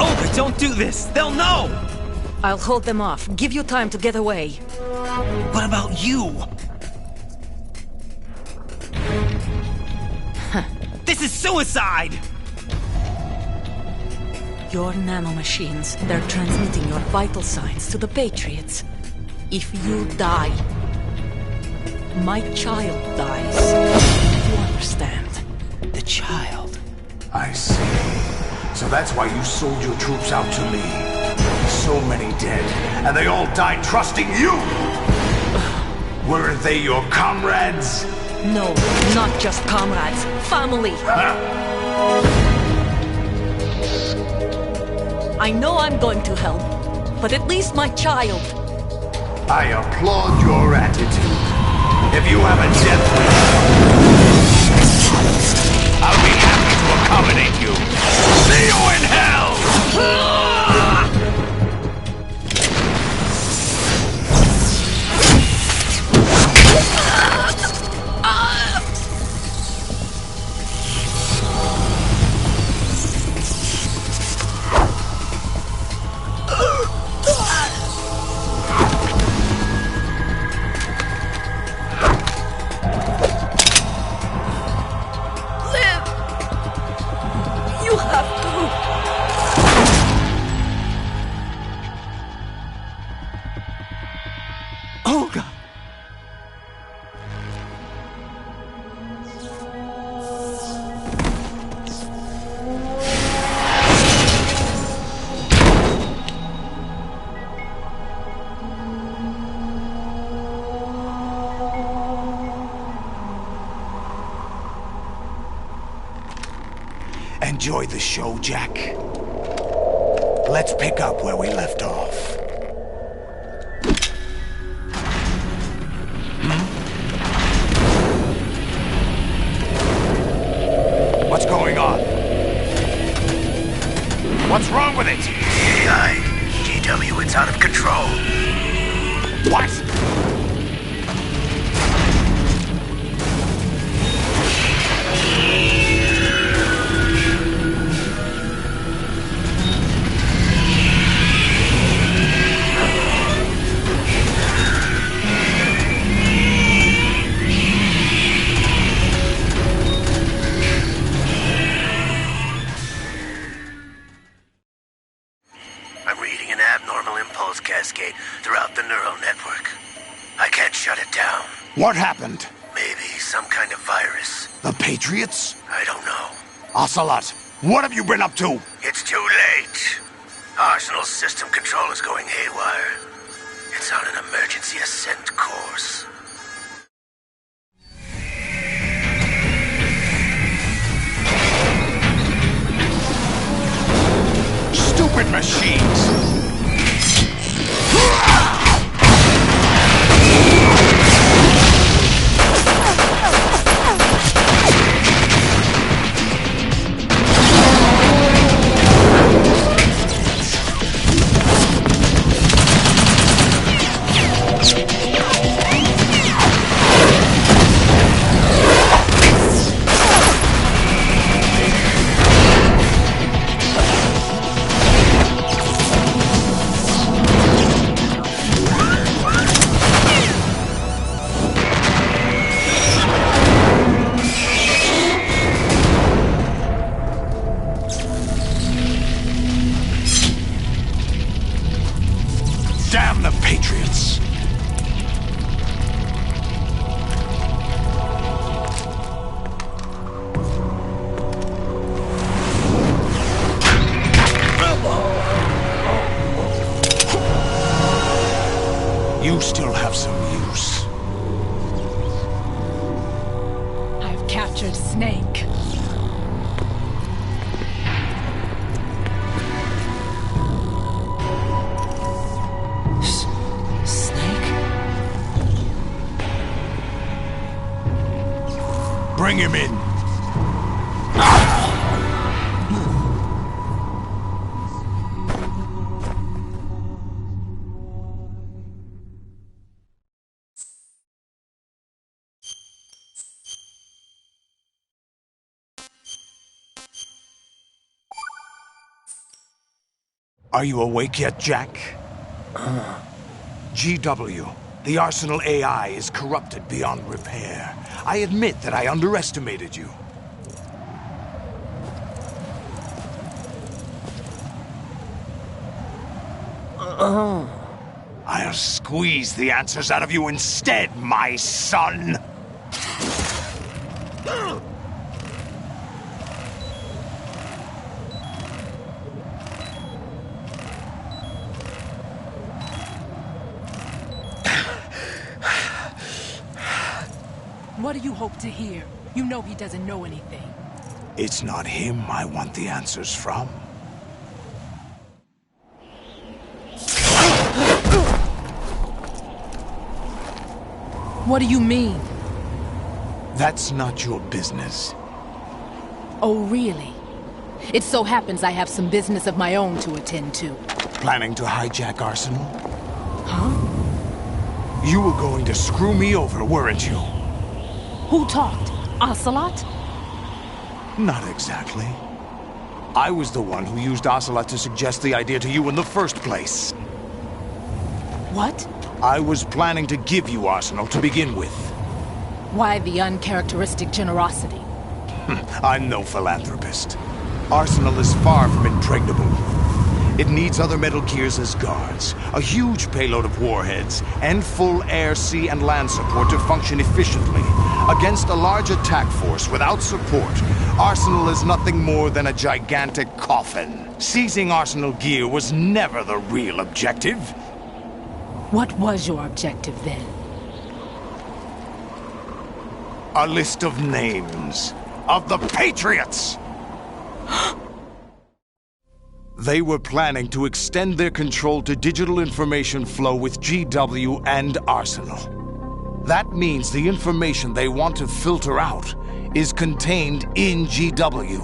Olga, don't do this! They'll know! I'll hold them off. Give you time to get away. What about you? This is suicide! Your nanomachines, they're transmitting your vital signs to the Patriots. If you die, my child dies. You understand? The child. I see. So that's why you sold your troops out to me. so many dead, and they all died trusting you! Weren't they your comrades? No, not just comrades. Family! I know I'm going to hell, but at least my child. I applaud your attitude. If you have a death wish, I'll be happy to accommodate you. See you in hell! Enjoy the show, Jack. Let's pick up where we left off. What's going on? What's wrong with it? AI, GW, it's out of control. What? Cascade throughout the neural network. I can't shut it down. What happened? Maybe some kind of virus. The Patriots? I don't know. Ocelot, what have you been up to? It's too late. Arsenal's system control is going haywire. It's on an emergency ascent course. Stupid machines! Damn the Patriots! You still have some use. I've captured Snake. Bring him in. Are you awake yet, Jack? GW, the Arsenal AI is corrupted beyond repair. I admit that I underestimated you. I'll squeeze the answers out of you instead, my son! What do you hope to hear? You know he doesn't know anything. It's not him I want the answers from. What do you mean? That's not your business. Oh, really? It so happens I have some business of my own to attend to. Planning to hijack Arsenal? Huh? You were going to screw me over, weren't you? Who talked? Ocelot? Not exactly. I was the one who used Ocelot to suggest the idea to you in the first place. What? I was planning to give you Arsenal to begin with. Why the uncharacteristic generosity? I'm no philanthropist. Arsenal is far from impregnable. It needs other Metal Gears as guards, a huge payload of warheads, and full air, sea, and land support to function efficiently. Against a large attack force without support, Arsenal is nothing more than a gigantic coffin. Seizing Arsenal gear was never the real objective. What was your objective then? A list of names of the Patriots! They were planning to extend their control to digital information flow with GW and Arsenal. That means the information they want to filter out is contained in GW,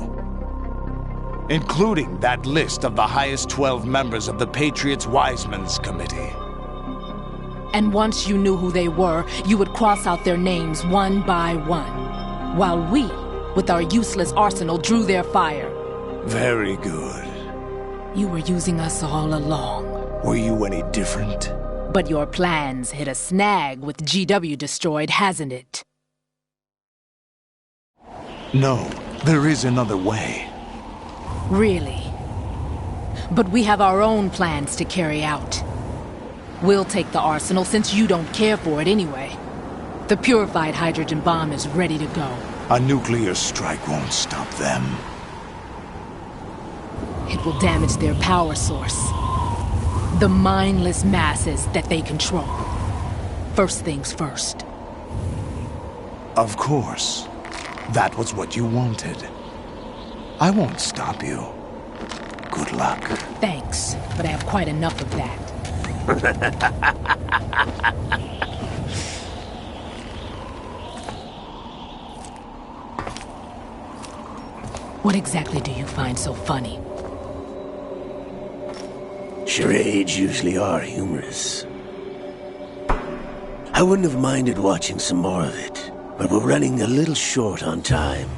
including that list of the highest 12 members of the Patriots Wiseman's Committee. And once you knew who they were, you would cross out their names one by one, while we, with our useless arsenal, drew their fire. Very good. You were using us all along. Were you any different? But your plans hit a snag with GW destroyed, hasn't it? No, there is another way. Really? But we have our own plans to carry out. We'll take the arsenal since you don't care for it anyway. The purified hydrogen bomb is ready to go. A nuclear strike won't stop them. It will damage their power source. The mindless masses that they control. First things first. Of course. That was what you wanted. I won't stop you. Good luck. Thanks, but I have quite enough of that. What exactly do you find so funny? Charades usually are humorous. I wouldn't have minded watching some more of it, but we're running a little short on time.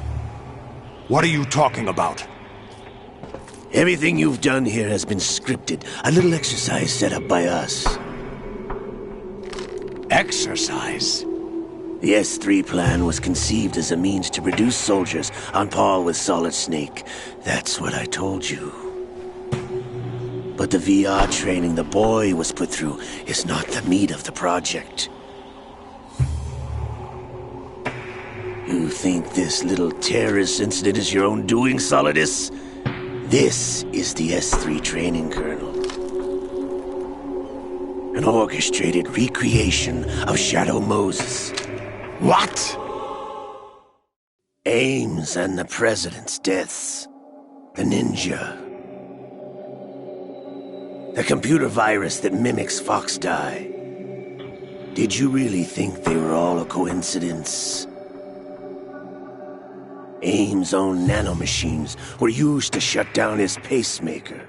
What are you talking about? Everything you've done here has been scripted. A little exercise set up by us. Exercise? The S3 plan was conceived as a means to produce soldiers on par with Solid Snake. That's what I told you. But the VR training the boy was put through is not the meat of the project. You think this little terrorist incident is your own doing, Solidus? This is the S3 training kernel. An orchestrated recreation of Shadow Moses. What? Ames and the President's deaths. The ninja. The computer virus that mimics Fox Die. Did you really think they were all a coincidence? Ames' own nanomachines were used to shut down his pacemaker.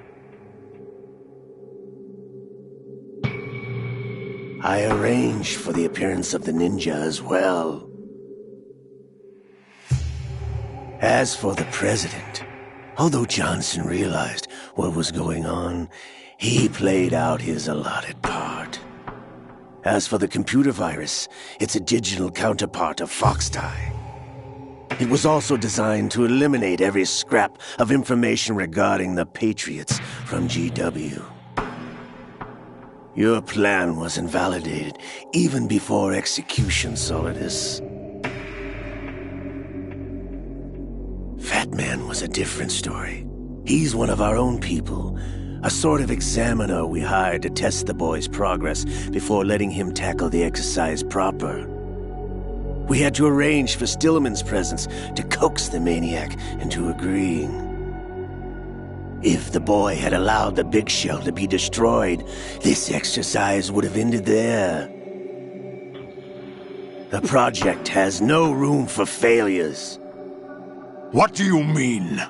I arranged for the appearance of the ninja as well. As for the President, although Johnson realized what was going on, he played out his allotted part. As for the computer virus, it's a digital counterpart of Fox Die. It was also designed to eliminate every scrap of information regarding the Patriots from GW. Your plan was invalidated even before execution, Solidus. Fat Man was a different story. He's one of our own people, a sort of examiner we hired to test the boy's progress before letting him tackle the exercise proper. We had to arrange for Stillman's presence to coax the maniac into agreeing. If the boy had allowed the big shell to be destroyed, this exercise would have ended there. The project has no room for failures. What do you mean?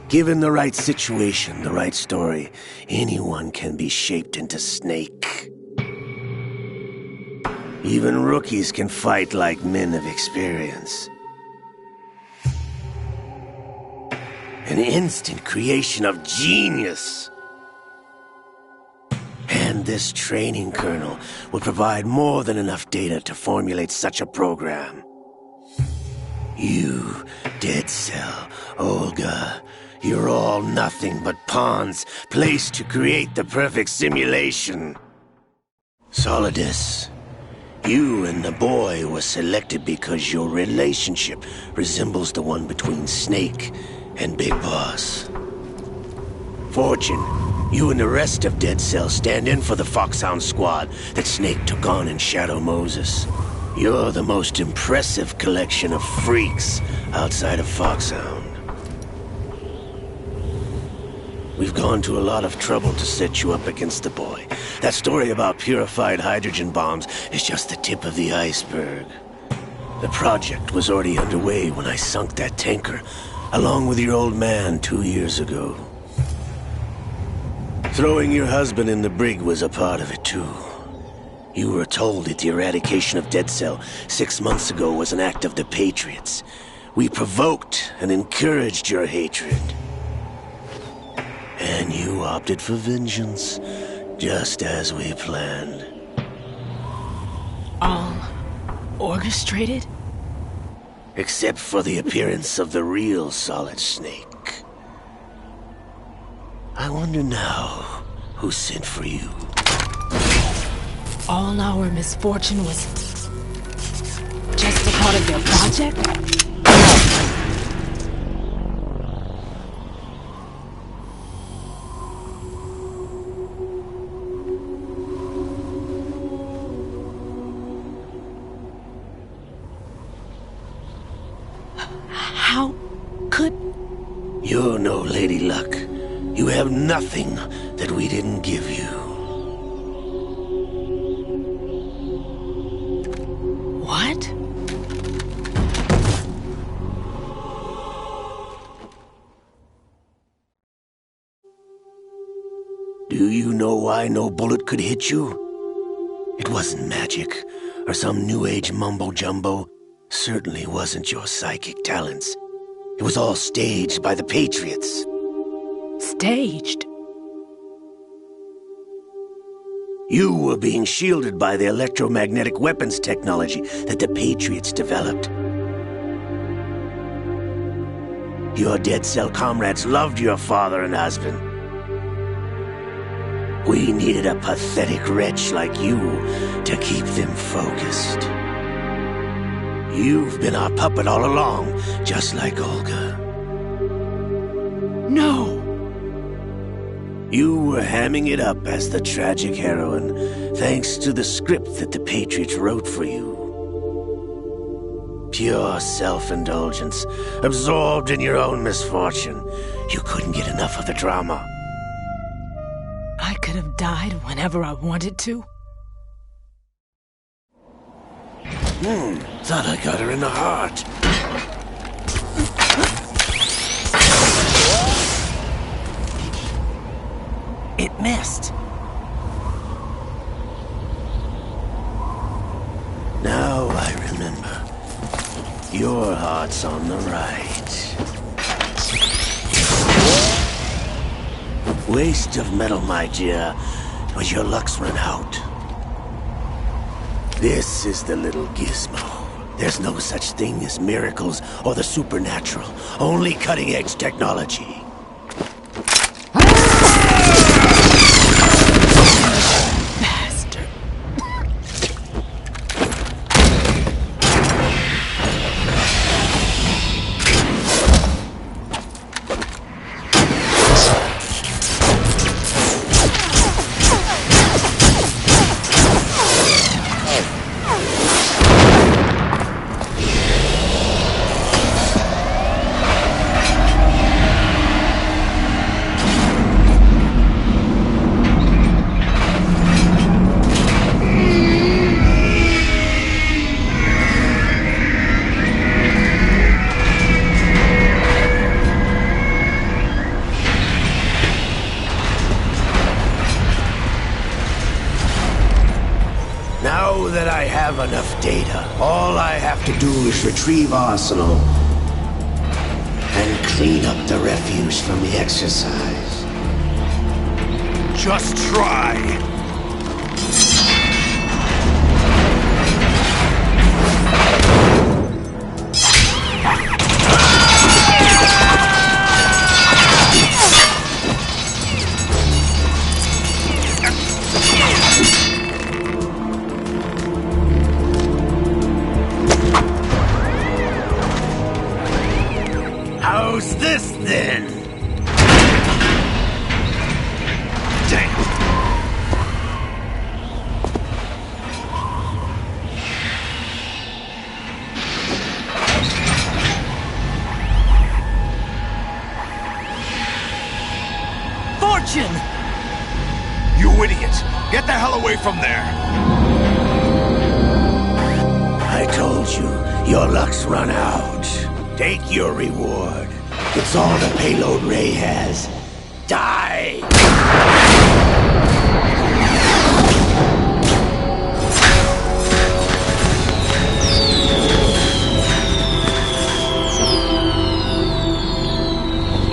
Given the right situation, the right story, anyone can be shaped into Snake. Even rookies can fight like men of experience. An instant creation of genius. And this training kernel will provide more than enough data to formulate such a program. You, Dead Cell, Olga, you're all nothing but pawns placed to create the perfect simulation. Solidus, you and the boy were selected because your relationship resembles the one between Snake and Big Boss. Fortune, you and the rest of Dead Cell stand in for the Foxhound squad that Snake took on in Shadow Moses. You're the most impressive collection of freaks outside of Foxhound. We've gone to a lot of trouble to set you up against the boy. That story about purified hydrogen bombs is just the tip of the iceberg. The project was already underway when I sunk that tanker, along with your old man 2 years ago. Throwing your husband in the brig was a part of it too. You were told that the eradication of Dead Cell 6 months ago was an act of the Patriots. We provoked and encouraged your hatred. And you opted for vengeance, just as we planned. All orchestrated? Except for the appearance of the real Solid Snake. I wonder now who sent for you. All our misfortune was just a part of their project? How could... You're no Lady Luck. You have nothing that we didn't give you. What? Do you know why no bullet could hit you? It wasn't magic, or some new age mumbo-jumbo. Certainly wasn't your psychic talents. It was all staged by the Patriots. Staged? You were being shielded by the electromagnetic weapons technology that the Patriots developed. Your Dead Cell comrades loved your father and husband. We needed a pathetic wretch like you to keep them focused. You've been our puppet all along, just like Olga. No! You were hamming it up as the tragic heroine, thanks to the script that the Patriots wrote for you. Pure self-indulgence, absorbed in your own misfortune. You couldn't get enough of the drama. I could have died whenever I wanted to. Thought I got her in the heart. It missed. Now I remember. Your heart's on the right. Waste of metal, my dear, but your luck's run out. This is the little gizmo. There's no such thing as miracles or the supernatural, only cutting-edge technology. Bastard. have enough data. All I have to do is retrieve Arsenal and clean up the refuse from the exercise. Just try. How's this then? Damn. Fortune! You idiot! Get the hell away from there! I told you, your luck's run out. Take your reward. It's all the payload Ray has. Die!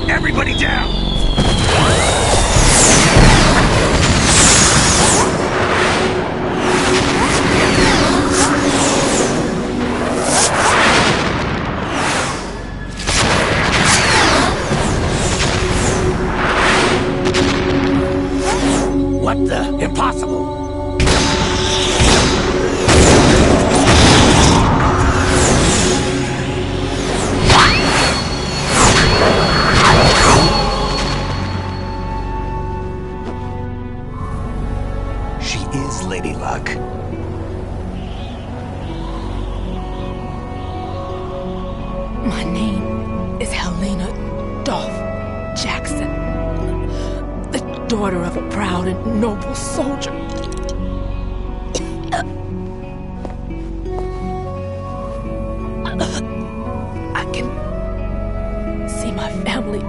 Everybody down! What the? Impossible! She is Lady Luck. My name is Helena Dolph Jackson, the daughter of a proud and noble soldier. I can see my family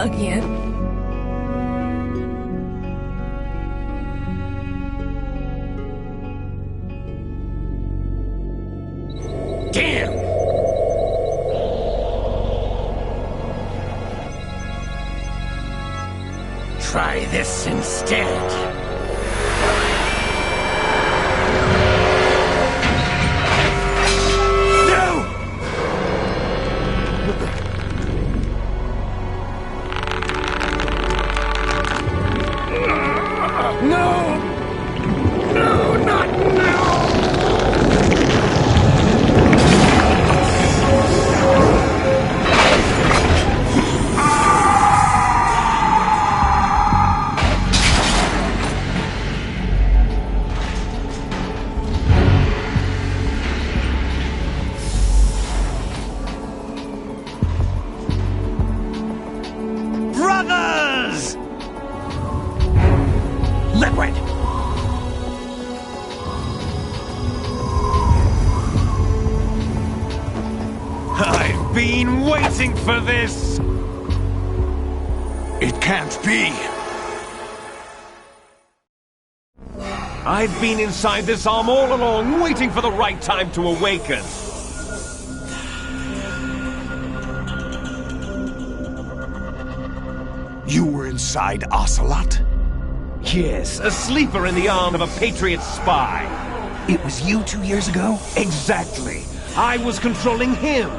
again. Damn! Try this instead. No! No, not now! Brothers! Liquid! I've been waiting for this! It can't be! I've been inside this arm all along, waiting for the right time to awaken. You were inside Ocelot? Yes, a sleeper in the arm of a Patriot spy. It was you 2 years ago? Exactly. I was controlling him.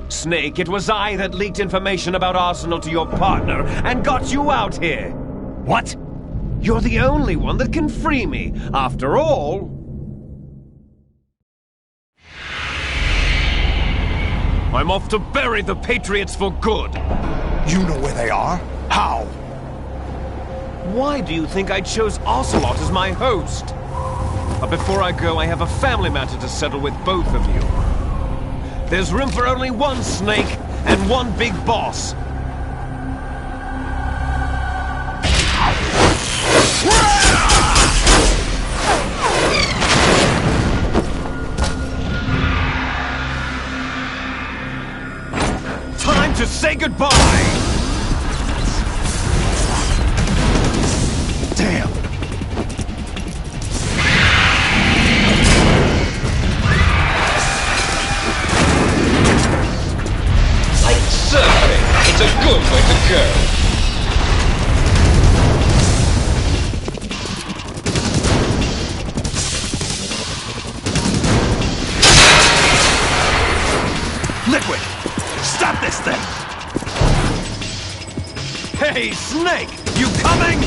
Snake, it was I that leaked information about Arsenal to your partner and got you out here. What? You're the only one that can free me. After all... I'm off to bury the Patriots for good. You know where they are? How? Why do you think I chose Ocelot as my host? But before I go, I have a family matter to settle with both of you. There's room for only one Snake and one big boss. Time to say goodbye! It's a good way to go. Liquid! Stop this thing! Hey, Snake! You coming?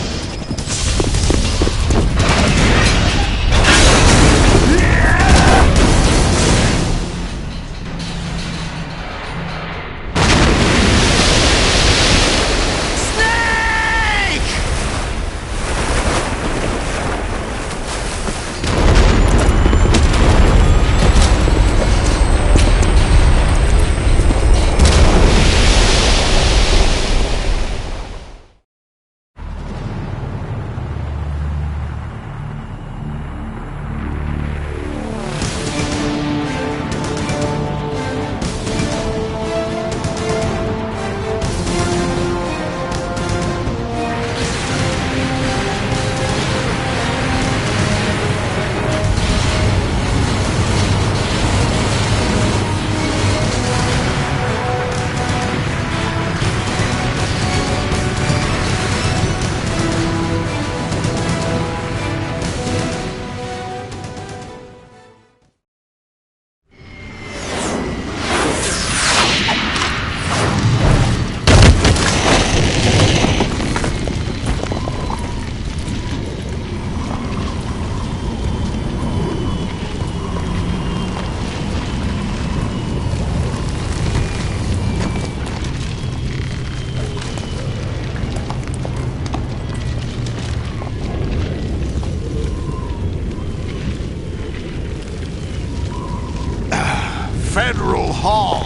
Federal Hall.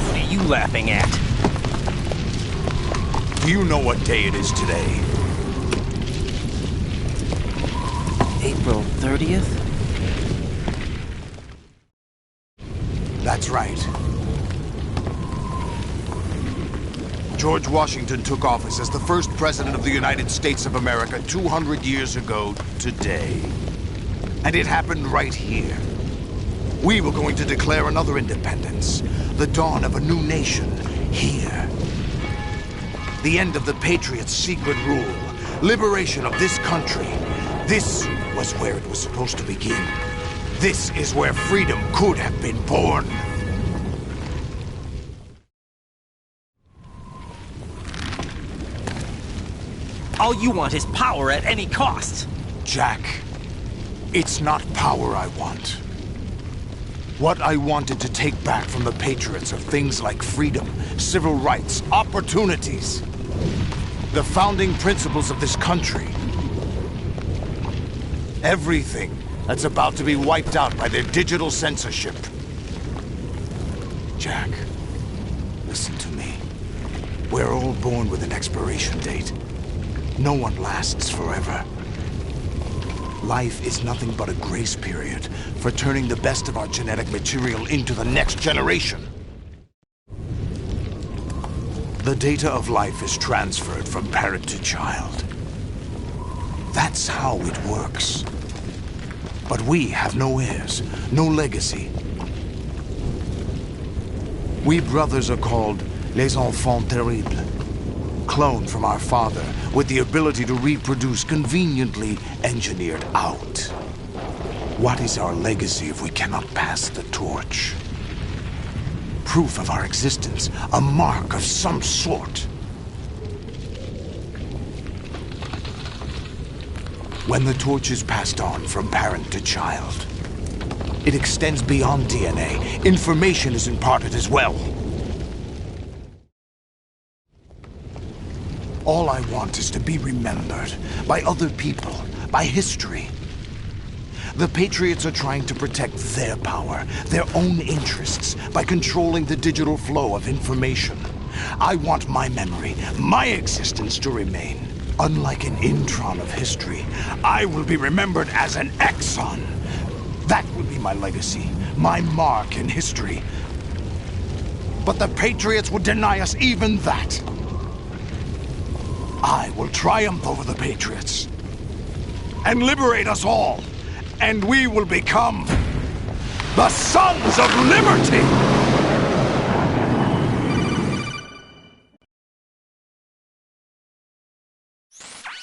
What are you laughing at? Do you know what day it is today? April 30th? That's right. George Washington took office as the first president of the United States of America 200 years ago today. And it happened right here. We were going to declare another independence, the dawn of a new nation, here. The end of the Patriots' secret rule, liberation of this country. This was where it was supposed to begin. This is where freedom could have been born. All you want is power at any cost. Jack, it's not power I want. What I wanted to take back from the Patriots are things like freedom, civil rights, opportunities. The founding principles of this country. Everything that's about to be wiped out by their digital censorship. Jack, listen to me. We're all born with an expiration date. No one lasts forever. Life is nothing but a grace period for turning the best of our genetic material into the next generation. The data of life is transferred from parent to child. That's how it works. But we have no heirs, no legacy. We brothers are called les enfants terribles. Cloned from our father, with the ability to reproduce conveniently engineered out. What is our legacy if we cannot pass the torch? Proof of our existence, a mark of some sort. When the torch is passed on from parent to child, it extends beyond DNA. Information is imparted as well. All I want is to be remembered by other people, by history. The Patriots are trying to protect their power, their own interests, by controlling the digital flow of information. I want my memory, my existence to remain. Unlike an intron of history, I will be remembered as an exon. That will be my legacy, my mark in history. But the Patriots would deny us even that. I will triumph over the Patriots and liberate us all and we will become the Sons of Liberty!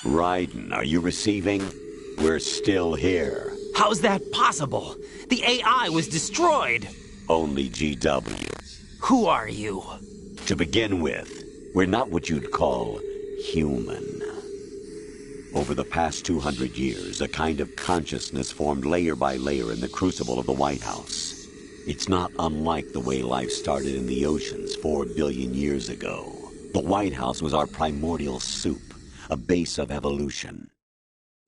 Raiden, are you receiving? We're still here. How's that possible? The AI was destroyed. Only GW. Who are you? To begin with, we're not what you'd call human. Over the past 200 years, a kind of consciousness formed layer by layer in the crucible of the White House. It's not unlike the way life started in the oceans 4 billion years ago. The White House was our primordial soup, a base of evolution.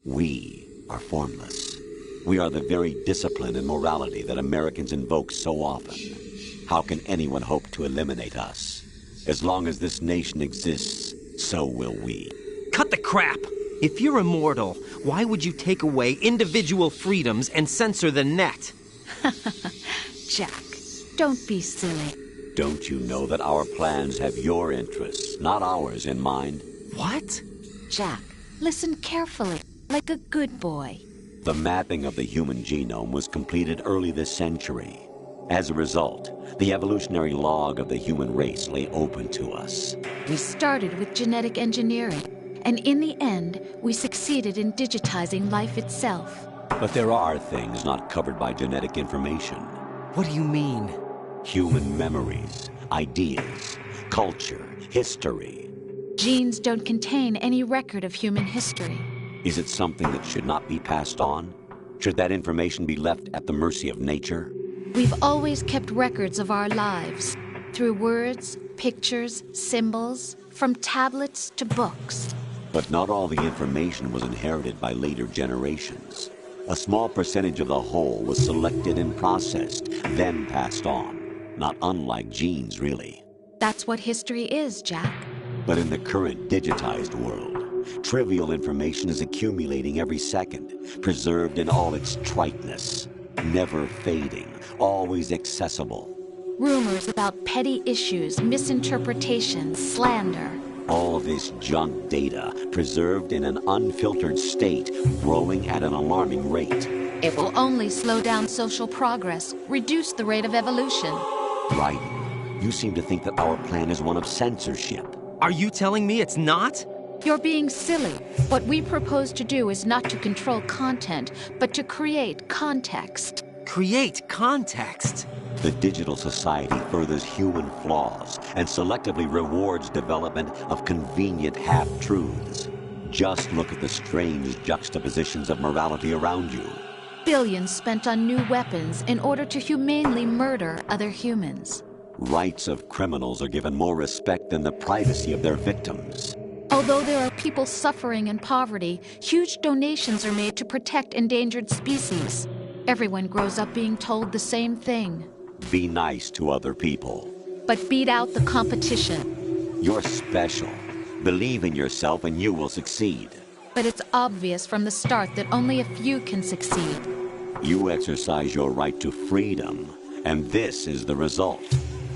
We are formless. We are the very discipline and morality that Americans invoke so often. How can anyone hope to eliminate us? As long as this nation exists, so will we. Cut the crap! If you're immortal, why would you take away individual freedoms and censor the net? Jack, don't be silly. Don't you know that our plans have your interests, not ours, in mind? What? Jack, listen carefully, like a good boy. The mapping of the human genome was completed early this century. As a result, the evolutionary log of the human race lay open to us. We started with genetic engineering, and in the end, we succeeded in digitizing life itself. But there are things not covered by genetic information. What do you mean? Human memories, ideas, culture, history. Genes don't contain any record of human history. Is it something that should not be passed on? Should that information be left at the mercy of nature? We've always kept records of our lives, through words, pictures, symbols, from tablets to books. But not all the information was inherited by later generations. A small percentage of the whole was selected and processed, then passed on. Not unlike genes, really. That's what history is, Jack. But in the current digitized world, trivial information is accumulating every second, preserved in all its triteness, never fading, always accessible. Rumors about petty issues, misinterpretations, slander. All this junk data, preserved in an unfiltered state, growing at an alarming rate. It will only slow down social progress, reduce the rate of evolution. Right. You seem to think that our plan is one of censorship. Are you telling me it's not? You're being silly. What we propose to do is not to control content, but to create context. Create context? The digital society furthers human flaws and selectively rewards development of convenient half-truths. Just look at the strange juxtapositions of morality around you. Billions spent on new weapons in order to humanely murder other humans. Rights of criminals are given more respect than the privacy of their victims. Although there are people suffering in poverty, huge donations are made to protect endangered species. Everyone grows up being told the same thing. Be nice to other people. But beat out the competition. You're special. Believe in yourself and you will succeed. But it's obvious from the start that only a few can succeed. You exercise your right to freedom, and this is the result.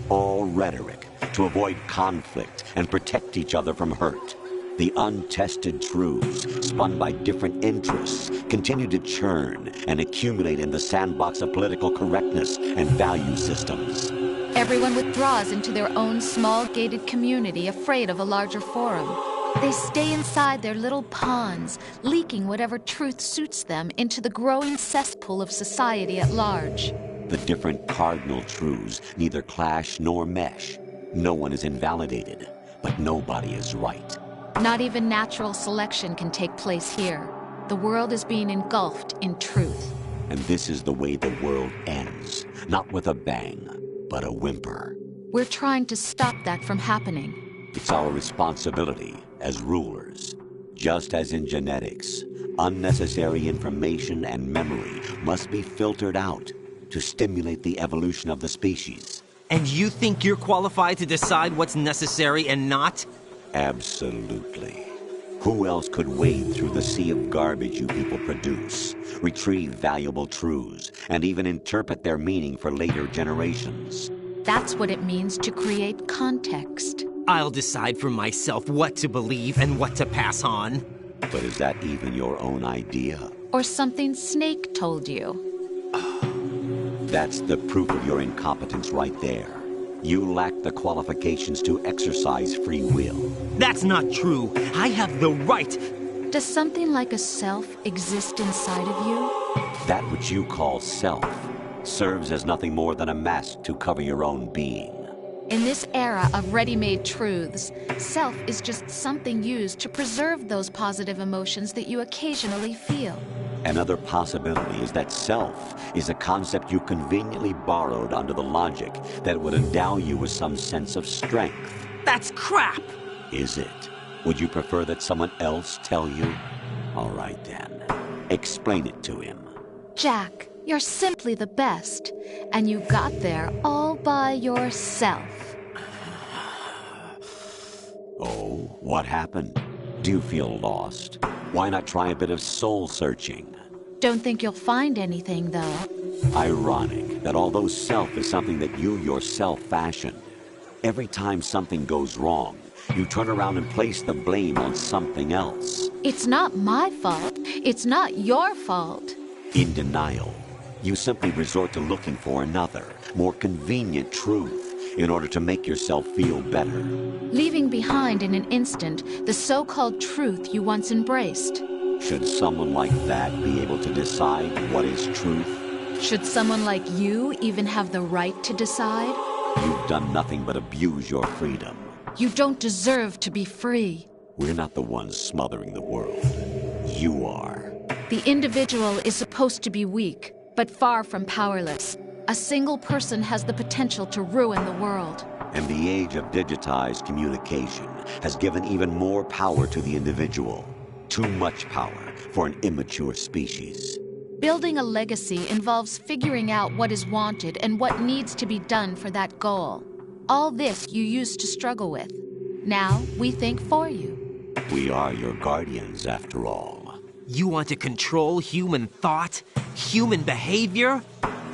All rhetoric to avoid conflict and protect each other from hurt. The untested truths, spun by different interests, continue to churn and accumulate in the sandbox of political correctness and value systems. Everyone withdraws into their own small gated community, afraid of a larger forum. They stay inside their little ponds, leaking whatever truth suits them into the growing cesspool of society at large. The different cardinal truths neither clash nor mesh. No one is invalidated, but nobody is right. Not even natural selection can take place here. The world is being engulfed in truth. And this is the way the world ends. Not with a bang, but a whimper. We're trying to stop that from happening. It's our responsibility as rulers. Just as in genetics, unnecessary information and memory must be filtered out to stimulate the evolution of the species. And you think you're qualified to decide what's necessary and not? Absolutely. Who else could wade through the sea of garbage you people produce, retrieve valuable truths, and even interpret their meaning for later generations? That's what it means to create context. I'll decide for myself what to believe and what to pass on. But is that even your own idea? Or something Snake told you? That's the proof of your incompetence right there. You lack the qualifications to exercise free will. That's not true. I have the right. Does something like a self exist inside of you? That which you call self serves as nothing more than a mask to cover your own being. In this era of ready-made truths, self is just something used to preserve those positive emotions that you occasionally feel. Another possibility is that self is a concept you conveniently borrowed under the logic that would endow you with some sense of strength. That's crap! Is it? Would you prefer that someone else tell you? All right then. Explain it to him. Jack, you're simply the best, and you got there all by yourself. Oh, what happened? Do you feel lost? Why not try a bit of soul searching? Don't think you'll find anything, though. Ironic that although self is something that you yourself fashioned, every time something goes wrong, you turn around and place the blame on something else. It's not my fault. It's not your fault. In denial, you simply resort to looking for another, more convenient truth in order to make yourself feel better. Leaving behind in an instant the so-called truth you once embraced. Should someone like that be able to decide what is truth? Should someone like you even have the right to decide? You've done nothing but abuse your freedom. You don't deserve to be free. We're not the ones smothering the world. You are. The individual is supposed to be weak, but far from powerless. A single person has the potential to ruin the world. And the age of digitized communication has given even more power to the individual. Too much power for an immature species. Building a legacy involves figuring out what is wanted and what needs to be done for that goal. All this you used to struggle with. Now we think for you. We are your guardians, after all. You want to control human thought? Human behavior?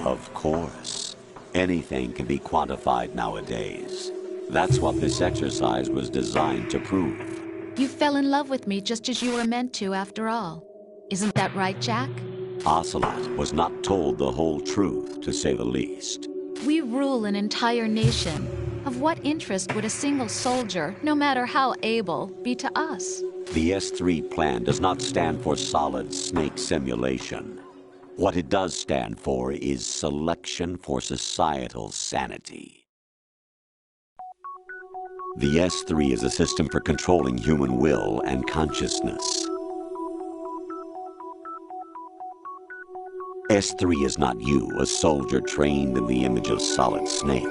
Of course. Anything can be quantified nowadays. That's what this exercise was designed to prove. You fell in love with me just as you were meant to, after all. Isn't that right, Jack? Ocelot was not told the whole truth, to say the least. We rule an entire nation. Of what interest would a single soldier, no matter how able, be to us? The S3 plan does not stand for solid snake simulation. What it does stand for is selection for societal sanity. The S3 is a system for controlling human will and consciousness. S3 is not you, a soldier trained in the image of Solid Snake.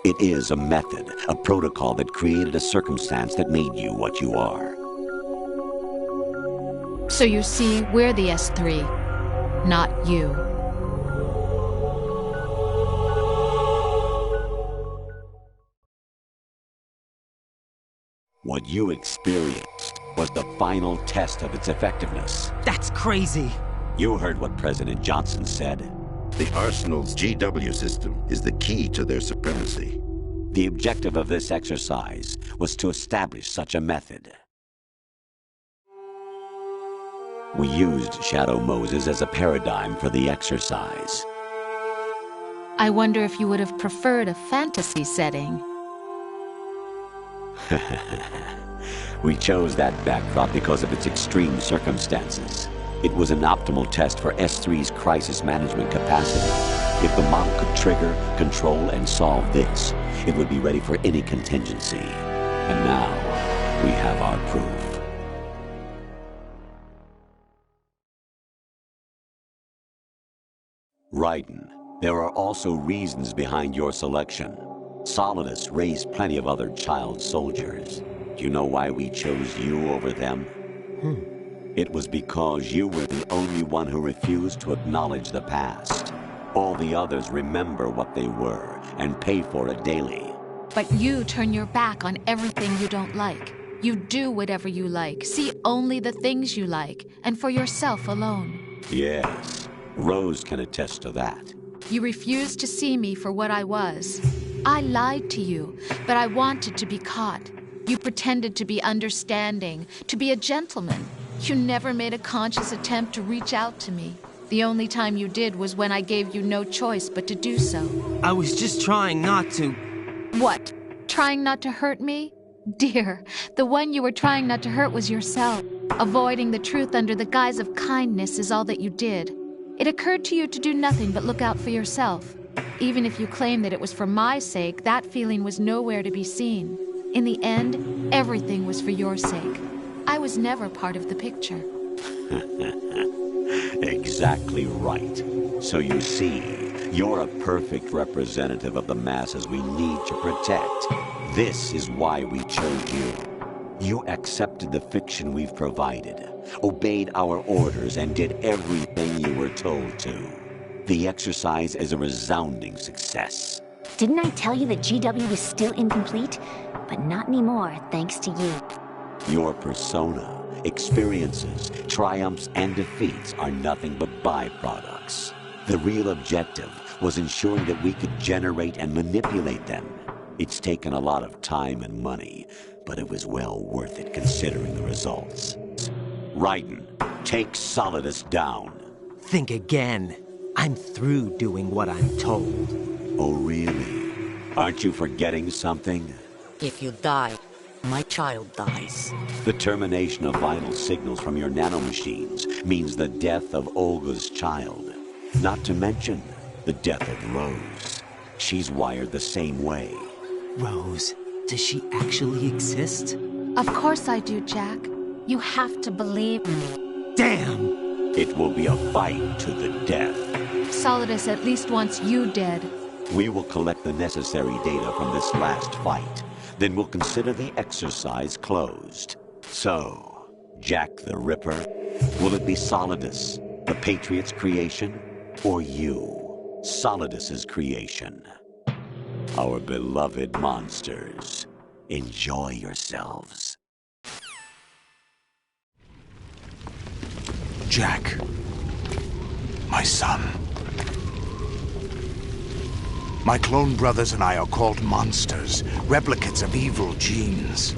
It is a method, a protocol that created a circumstance that made you what you are. So you see, we're the S3, not you. What you experienced was the final test of its effectiveness. That's crazy. You heard what President Johnson said. The Arsenal's GW system is the key to their supremacy. The objective of this exercise was to establish such a method. We used Shadow Moses as a paradigm for the exercise. I wonder if you would have preferred a fantasy setting. We chose that backdrop because of its extreme circumstances. It was an optimal test for S3's crisis management capacity. If the model could trigger, control, and solve this, it would be ready for any contingency. And now, we have our proof. Raiden, there are also reasons behind your selection. Solidus raised plenty of other child soldiers. Do you know why we chose you over them? It was because you were the only one who refused to acknowledge the past. All the others remember what they were and pay for it daily. But you turn your back on everything you don't like. You do whatever you like, see only the things you like, and for yourself alone. Yes, Rose can attest to that. You refused to see me for what I was. I lied to you, but I wanted to be caught. You pretended to be understanding, to be a gentleman. You never made a conscious attempt to reach out to me. The only time you did was when I gave you no choice but to do so. I was just trying not to... What? Trying not to hurt me? Dear, the one you were trying not to hurt was yourself. Avoiding the truth under the guise of kindness is all that you did. It occurred to you to do nothing but look out for yourself. Even if you claim that it was for my sake, that feeling was nowhere to be seen. In the end, everything was for your sake. I was never part of the picture. Exactly right. So you see, you're a perfect representative of the masses we need to protect. This is why we chose you. You accepted the fiction we've provided, obeyed our orders, and did everything you were told to. The exercise is a resounding success. Didn't I tell you that GW was still incomplete? But not anymore, thanks to you. Your persona, experiences, triumphs, and defeats are nothing but byproducts. The real objective was ensuring that we could generate and manipulate them. It's taken a lot of time and money, but it was well worth it considering the results. Raiden, take Solidus down. Think again. I'm through doing what I'm told. Oh, really? Aren't you forgetting something? If you die, my child dies. The termination of vital signals from your nanomachines means the death of Olga's child. Not to mention the death of Rose. She's wired the same way. Rose, does she actually exist? Of course I do, Jack. You have to believe me. Damn! It will be a fight to the death. Solidus at least wants you dead. We will collect the necessary data from this last fight. Then we'll consider the exercise closed. So, Jack the Ripper, will it be Solidus, the Patriot's creation, or you, Solidus's creation? Our beloved monsters, enjoy yourselves. Jack, my son. My clone brothers and I are called monsters, replicates of evil genes.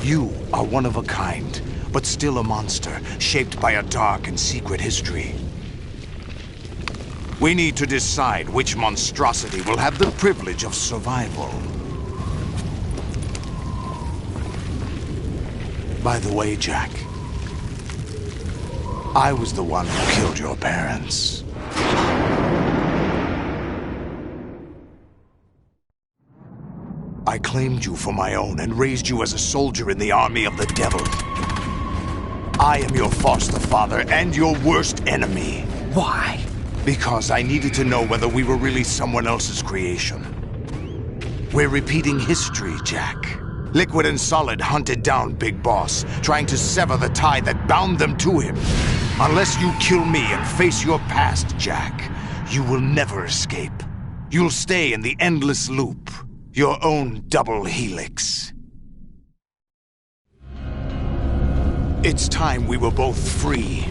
You are one of a kind, but still a monster, shaped by a dark and secret history. We need to decide which monstrosity will have the privilege of survival. By the way, Jack, I was the one who killed your parents. I claimed you for my own and raised you as a soldier in the army of the devil. I am your foster father and your worst enemy. Why? Because I needed to know whether we were really someone else's creation. We're repeating history, Jack. Liquid and Solid hunted down Big Boss, trying to sever the tie that bound them to him. Unless you kill me and face your past, Jack, you will never escape. You'll stay in the endless loop. Your own double helix. It's time we were both free.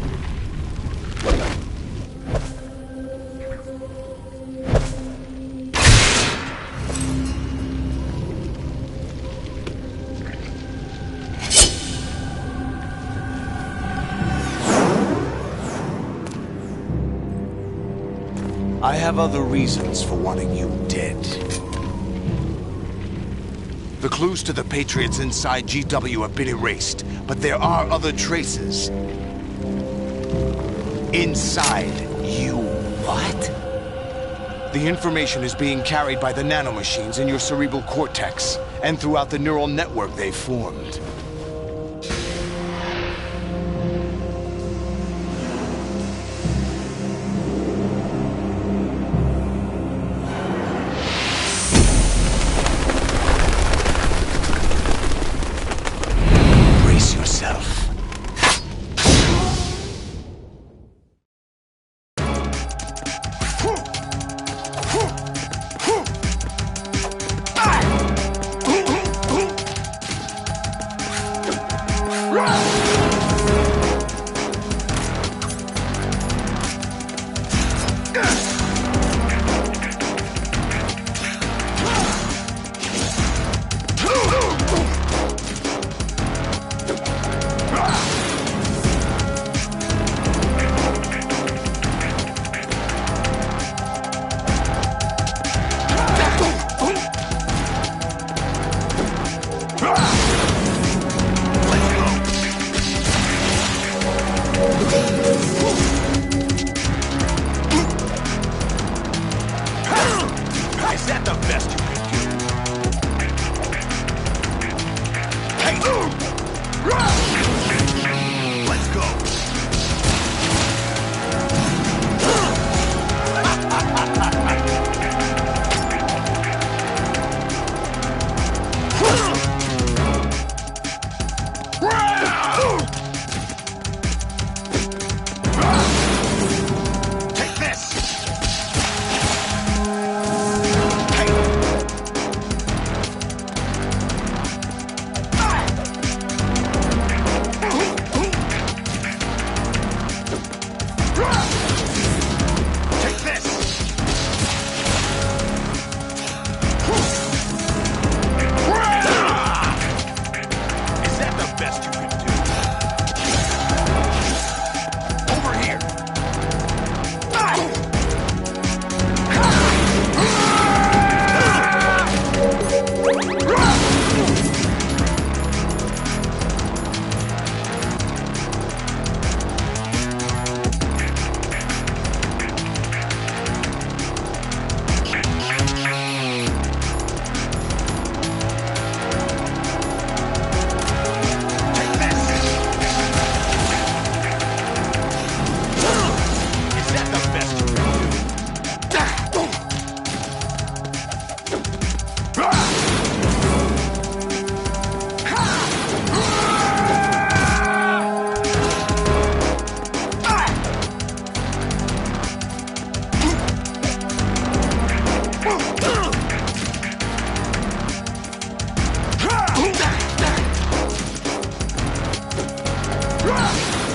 I have other reasons for wanting you dead. The clues to the Patriots inside GW have been erased, but there are other traces. Inside you. What? The information is being carried by the nanomachines in your cerebral cortex, and throughout the neural network they've formed.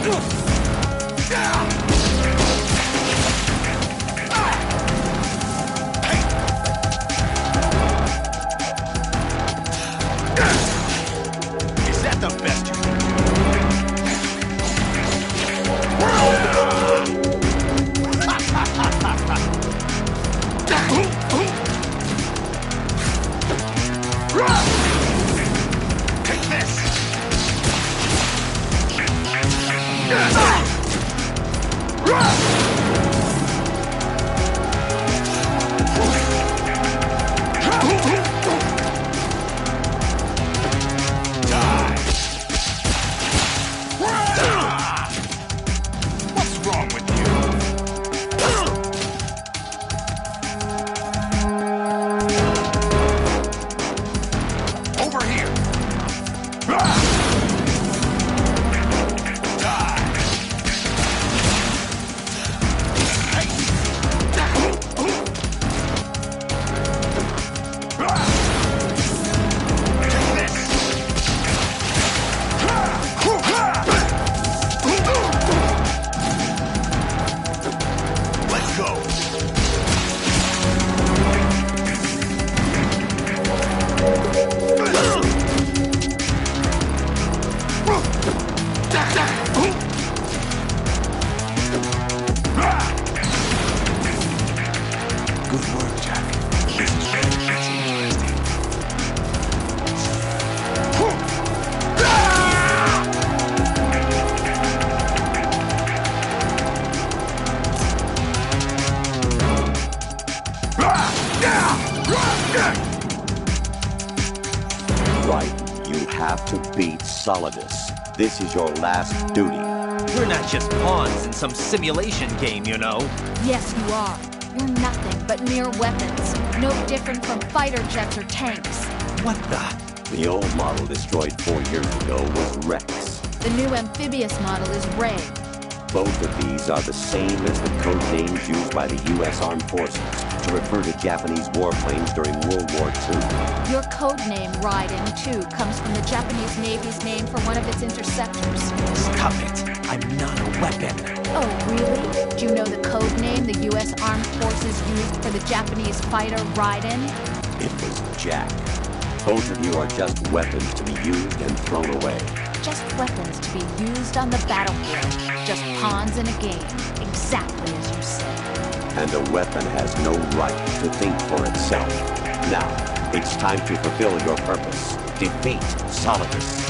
Is that the best you Take this! What's wrong with you? Over here! Let's go! Good work, Jack. This is where it gets interesting. Right. You have to beat Solidus. This is your last duty. We're not just pawns in some simulation game, you know. Yes, you are. You're nothing but mere weapons. No different from fighter jets or tanks. What the? The old model destroyed 4 years ago was Rex. The new amphibious model is Ray. Both of these are the same as the code names used by the U.S. Armed Forces to refer to Japanese warplanes during World War II. Your code name, Raiden, too, comes from the Japanese Navy's name for one of its interceptors. Stop it. I'm not a weapon. Oh, really? Do you know the code name the U.S. Armed Forces used for the Japanese fighter Raiden? It was Jack. Both of you are just weapons to be used and thrown away. Just weapons to be used on the battlefield. Just pawns in a game. Exactly as you said. And a weapon has no right to think for itself. Now, it's time to fulfill your purpose. Defeat Solidus.